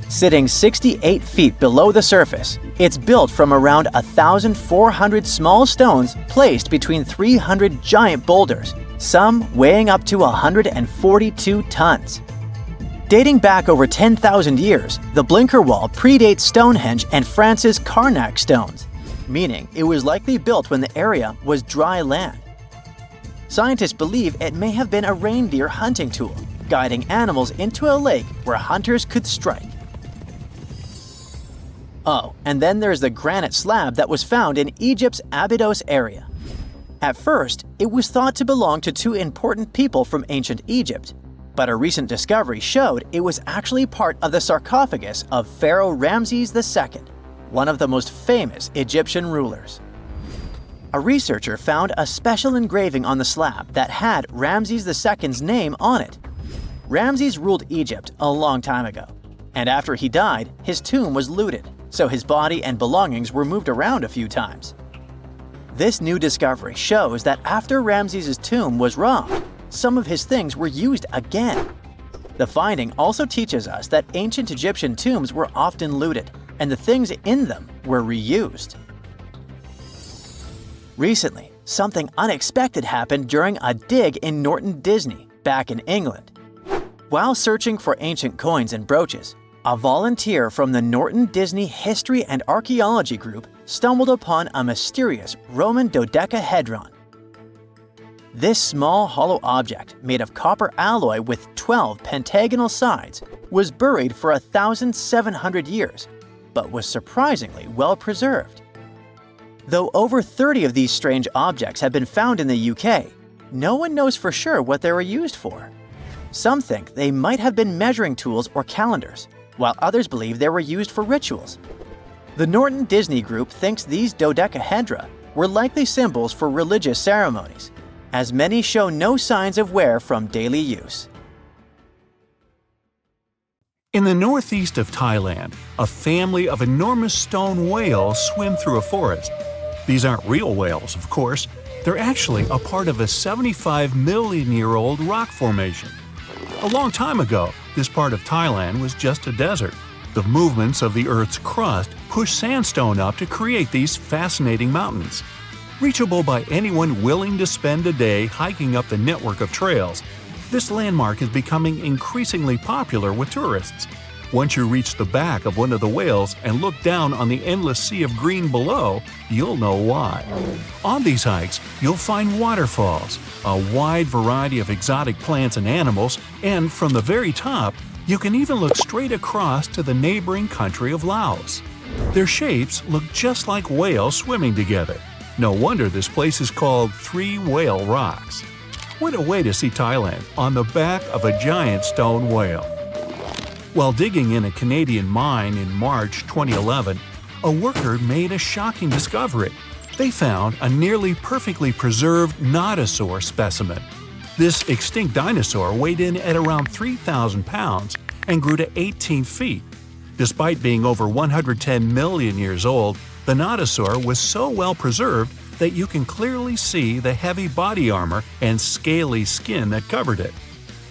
Sitting 68 feet below the surface, it's built from around 1,400 small stones placed between 300 giant boulders, some weighing up to 142 tons. Dating back over 10,000 years, the Blinker Wall predates Stonehenge and France's Karnak stones, meaning it was likely built when the area was dry land. Scientists believe it may have been a reindeer hunting tool, guiding animals into a lake where hunters could strike. Oh, and then there's the granite slab that was found in Egypt's Abydos area. At first, it was thought to belong to two important people from ancient Egypt, but a recent discovery showed it was actually part of the sarcophagus of Pharaoh Ramses II, one of the most famous Egyptian rulers. A researcher found a special engraving on the slab that had Ramses II's name on it. Ramses ruled Egypt a long time ago, and after he died, his tomb was looted, so his body and belongings were moved around a few times. This new discovery shows that after Ramses' tomb was robbed, some of his things were used again. The finding also teaches us that ancient Egyptian tombs were often looted, and the things in them were reused. Recently, something unexpected happened during a dig in Norton Disney, back in England. While searching for ancient coins and brooches, a volunteer from the Norton Disney History and Archaeology Group stumbled upon a mysterious Roman dodecahedron. This small hollow object, made of copper alloy with 12 pentagonal sides, was buried for 1,700 years, but was surprisingly well preserved. Though over 30 of these strange objects have been found in the UK, no one knows for sure what they were used for. Some think they might have been measuring tools or calendars, while others believe they were used for rituals. The Norton Disney Group thinks these dodecahedra were likely symbols for religious ceremonies, as many show no signs of wear from daily use. In the northeast of Thailand, a family of enormous stone whales swim through a forest. These aren't real whales, of course. They're actually a part of a 75-million-year-old rock formation. A long time ago, this part of Thailand was just a desert. The movements of the Earth's crust pushed sandstone up to create these fascinating mountains. Reachable by anyone willing to spend a day hiking up the network of trails, this landmark is becoming increasingly popular with tourists. Once you reach the back of one of the whales and look down on the endless sea of green below, you'll know why. On these hikes, you'll find waterfalls, a wide variety of exotic plants and animals, and from the very top, you can even look straight across to the neighboring country of Laos. Their shapes look just like whales swimming together. No wonder this place is called Three Whale Rocks. What a way to see Thailand on the back of a giant stone whale. While digging in a Canadian mine in March 2011, a worker made a shocking discovery. They found a nearly perfectly preserved nodosaur specimen. This extinct dinosaur weighed in at around 3,000 pounds and grew to 18 feet. Despite being over 110 million years old, the nodosaur was so well preserved that you can clearly see the heavy body armor and scaly skin that covered it.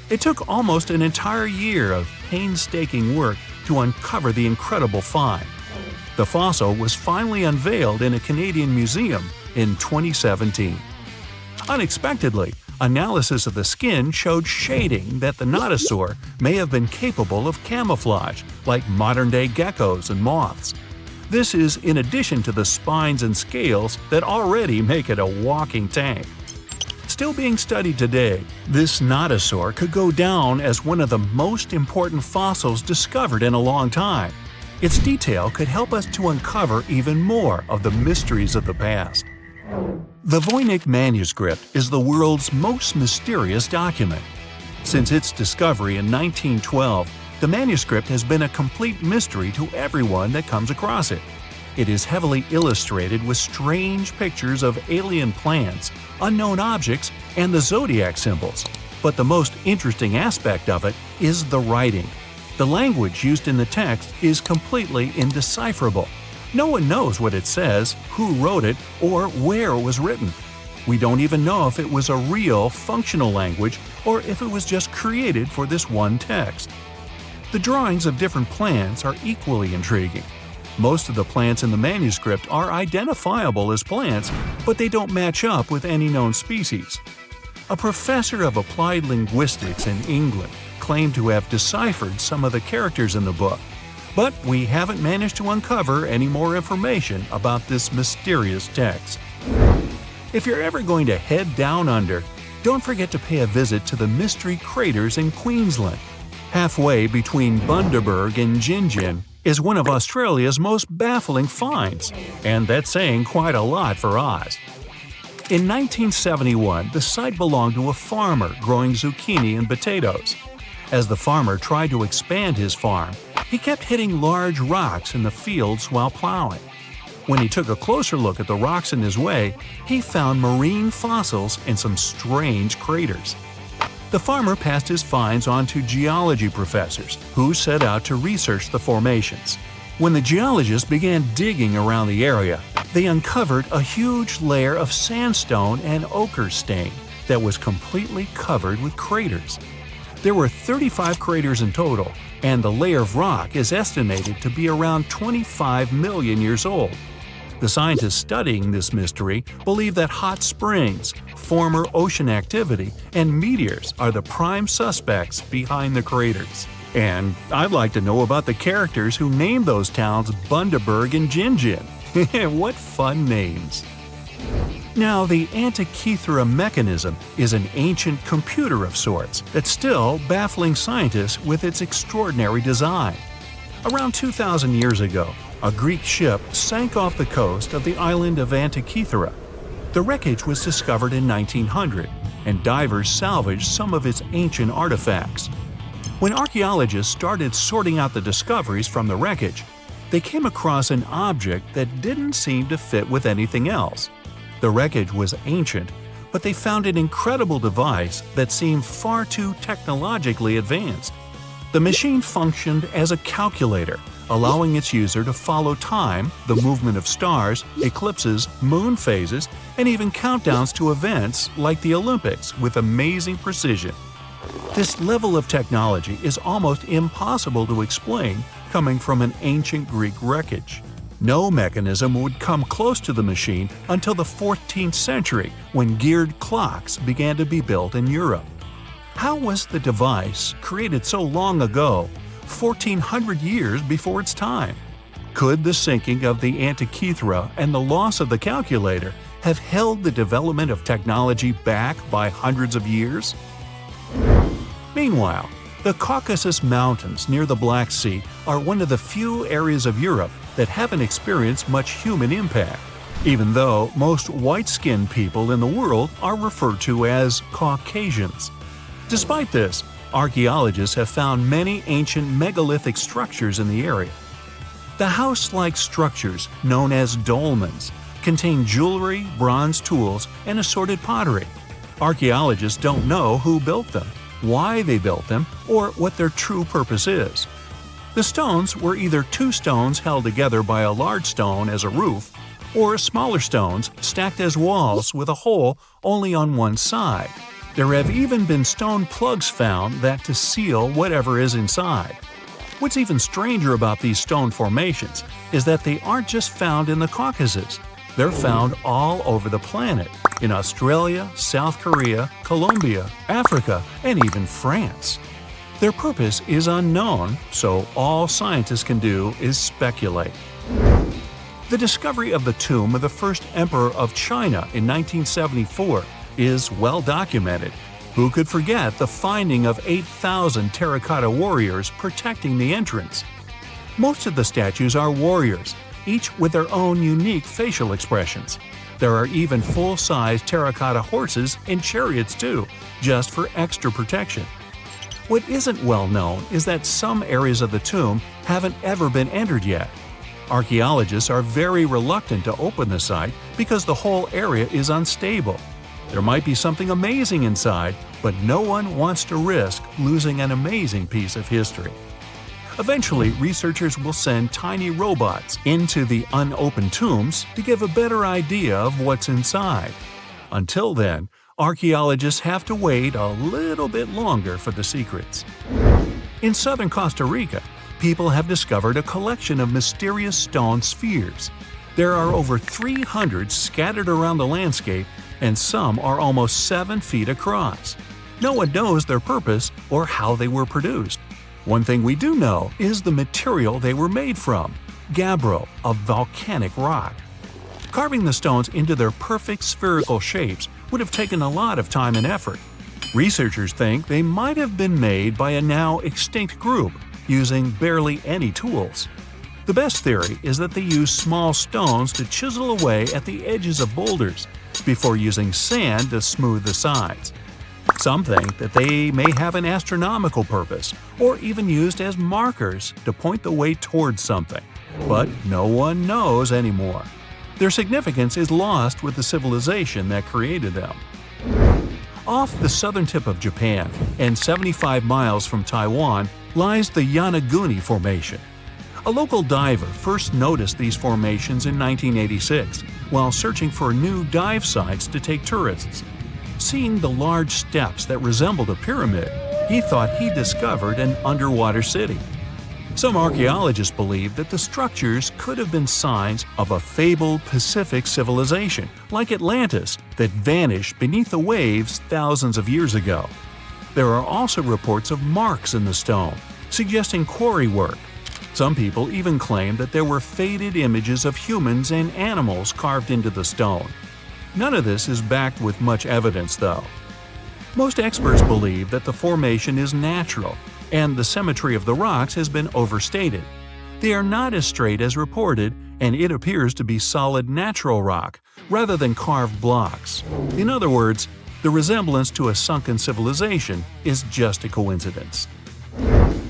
It took almost an entire year of painstaking work to uncover the incredible find. The fossil was finally unveiled in a Canadian museum in 2017. Unexpectedly, analysis of the skin showed shading that the nodosaur may have been capable of camouflage, like modern-day geckos and moths. This is in addition to the spines and scales that already make it a walking tank. Still being studied today, this nodosaur could go down as one of the most important fossils discovered in a long time. Its detail could help us to uncover even more of the mysteries of the past. The Voynich manuscript is the world's most mysterious document. Since its discovery in 1912, the manuscript has been a complete mystery to everyone that comes across it. It is heavily illustrated with strange pictures of alien plants, unknown objects, and the zodiac symbols. But the most interesting aspect of it is the writing. The language used in the text is completely indecipherable. No one knows what it says, who wrote it, or where it was written. We don't even know if it was a real, functional language or if it was just created for this one text. The drawings of different plants are equally intriguing. Most of the plants in the manuscript are identifiable as plants, but they don't match up with any known species. A professor of applied linguistics in England claimed to have deciphered some of the characters in the book, but we haven't managed to uncover any more information about this mysterious text. If you're ever going to head down under, don't forget to pay a visit to the Mystery Craters in Queensland. Halfway between Bundaberg and Gingin is one of Australia's most baffling finds, and that's saying quite a lot for Oz. In 1971, the site belonged to a farmer growing zucchini and potatoes. As the farmer tried to expand his farm, he kept hitting large rocks in the fields while plowing. When he took a closer look at the rocks in his way, he found marine fossils and some strange craters. The farmer passed his finds on to geology professors, who set out to research the formations. When the geologists began digging around the area, they uncovered a huge layer of sandstone and ochre stain that was completely covered with craters. There were 35 craters in total, and the layer of rock is estimated to be around 25 million years old. The scientists studying this mystery believe that hot springs, former ocean activity, and meteors are the prime suspects behind the craters. And I'd like to know about the characters who named those towns Bundaberg and Gingin. What fun names! Now, the Antikythera Mechanism is an ancient computer of sorts that's still baffling scientists with its extraordinary design. Around 2,000 years ago, a Greek ship sank off the coast of the island of Antikythera. The wreckage was discovered in 1900, and divers salvaged some of its ancient artifacts. When archaeologists started sorting out the discoveries from the wreckage, they came across an object that didn't seem to fit with anything else. The wreckage was ancient, but they found an incredible device that seemed far too technologically advanced. The machine functioned as a calculator, allowing its user to follow time, the movement of stars, eclipses, moon phases, and even countdowns to events like the Olympics with amazing precision. This level of technology is almost impossible to explain coming from an ancient Greek wreckage. No mechanism would come close to the machine until the 14th century, when geared clocks began to be built in Europe. How was the device created so long ago, 1,400 years before its time? Could the sinking of the Antikythera and the loss of the calculator have held the development of technology back by hundreds of years? Meanwhile, the Caucasus Mountains near the Black Sea are one of the few areas of Europe that haven't experienced much human impact, even though most white-skinned people in the world are referred to as Caucasians. Despite this, archaeologists have found many ancient megalithic structures in the area. The house-like structures, known as dolmens, contain jewelry, bronze tools, and assorted pottery. Archaeologists don't know who built them, why they built them, or what their true purpose is. The stones were either two stones held together by a large stone as a roof, or smaller stones stacked as walls with a hole only on one side. There have even been stone plugs found that to seal whatever is inside. What's even stranger about these stone formations is that they aren't just found in the Caucasus. They're found all over the planet, in Australia, South Korea, Colombia, Africa, and even France. Their purpose is unknown, so all scientists can do is speculate. The discovery of the tomb of the first emperor of China in 1974 is well documented. Who could forget the finding of 8,000 terracotta warriors protecting the entrance? Most of the statues are warriors, each with their own unique facial expressions. There are even full-size terracotta horses and chariots too, just for extra protection. What isn't well known is that some areas of the tomb haven't ever been entered yet. Archaeologists are very reluctant to open the site because the whole area is unstable. There might be something amazing inside, but no one wants to risk losing an amazing piece of history. Eventually, researchers will send tiny robots into the unopened tombs to give a better idea of what's inside. Until then, archaeologists have to wait a little bit longer for the secrets. In southern Costa Rica, people have discovered a collection of mysterious stone spheres. There are over 300 scattered around the landscape, and some are almost 7 feet across. No one knows their purpose or how they were produced. One thing we do know is the material they were made from – gabbro, a volcanic rock. Carving the stones into their perfect spherical shapes would have taken a lot of time and effort. Researchers think they might have been made by a now extinct group using barely any tools. The best theory is that they used small stones to chisel away at the edges of boulders before using sand to smooth the sides. Some think that they may have an astronomical purpose or even used as markers to point the way towards something, but no one knows anymore. Their significance is lost with the civilization that created them. Off the southern tip of Japan and 75 miles from Taiwan lies the Yanaguni Formation. A local diver first noticed these formations in 1986 while searching for new dive sites to take tourists. Seeing the large steps that resembled a pyramid, he thought he discovered an underwater city. Some archaeologists believe that the structures could have been signs of a fabled Pacific civilization, like Atlantis, that vanished beneath the waves thousands of years ago. There are also reports of marks in the stone, suggesting quarry work. Some people even claim that there were faded images of humans and animals carved into the stone. None of this is backed with much evidence, though. Most experts believe that the formation is natural, and the symmetry of the rocks has been overstated. They are not as straight as reported, and it appears to be solid natural rock, rather than carved blocks. In other words, the resemblance to a sunken civilization is just a coincidence.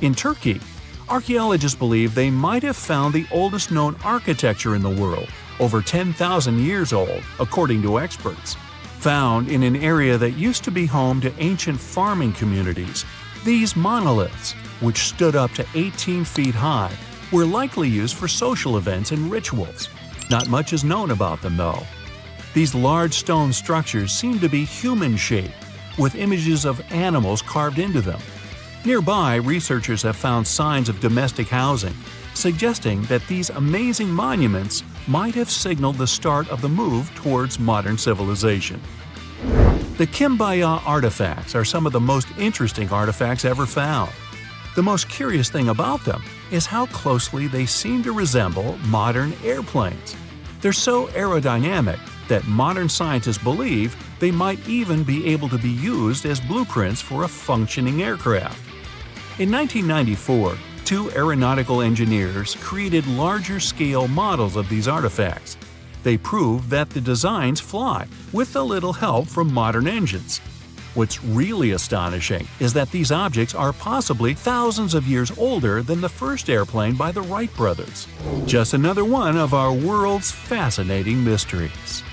In Turkey, archaeologists believe they might have found the oldest known architecture in the world, over 10,000 years old, according to experts. Found in an area that used to be home to ancient farming communities, these monoliths, which stood up to 18 feet high, were likely used for social events and rituals. Not much is known about them, though. These large stone structures seem to be human-shaped, with images of animals carved into them. Nearby, researchers have found signs of domestic housing, suggesting that these amazing monuments might have signaled the start of the move towards modern civilization. The Cambay artifacts are some of the most interesting artifacts ever found. The most curious thing about them is how closely they seem to resemble modern airplanes. They're so aerodynamic that modern scientists believe they might even be able to be used as blueprints for a functioning aircraft. In 1994, 2 aeronautical engineers created larger-scale models of these artifacts. They proved that the designs fly, with a little help from modern engines. What's really astonishing is that these objects are possibly thousands of years older than the first airplane by the Wright brothers. Just another one of our world's fascinating mysteries.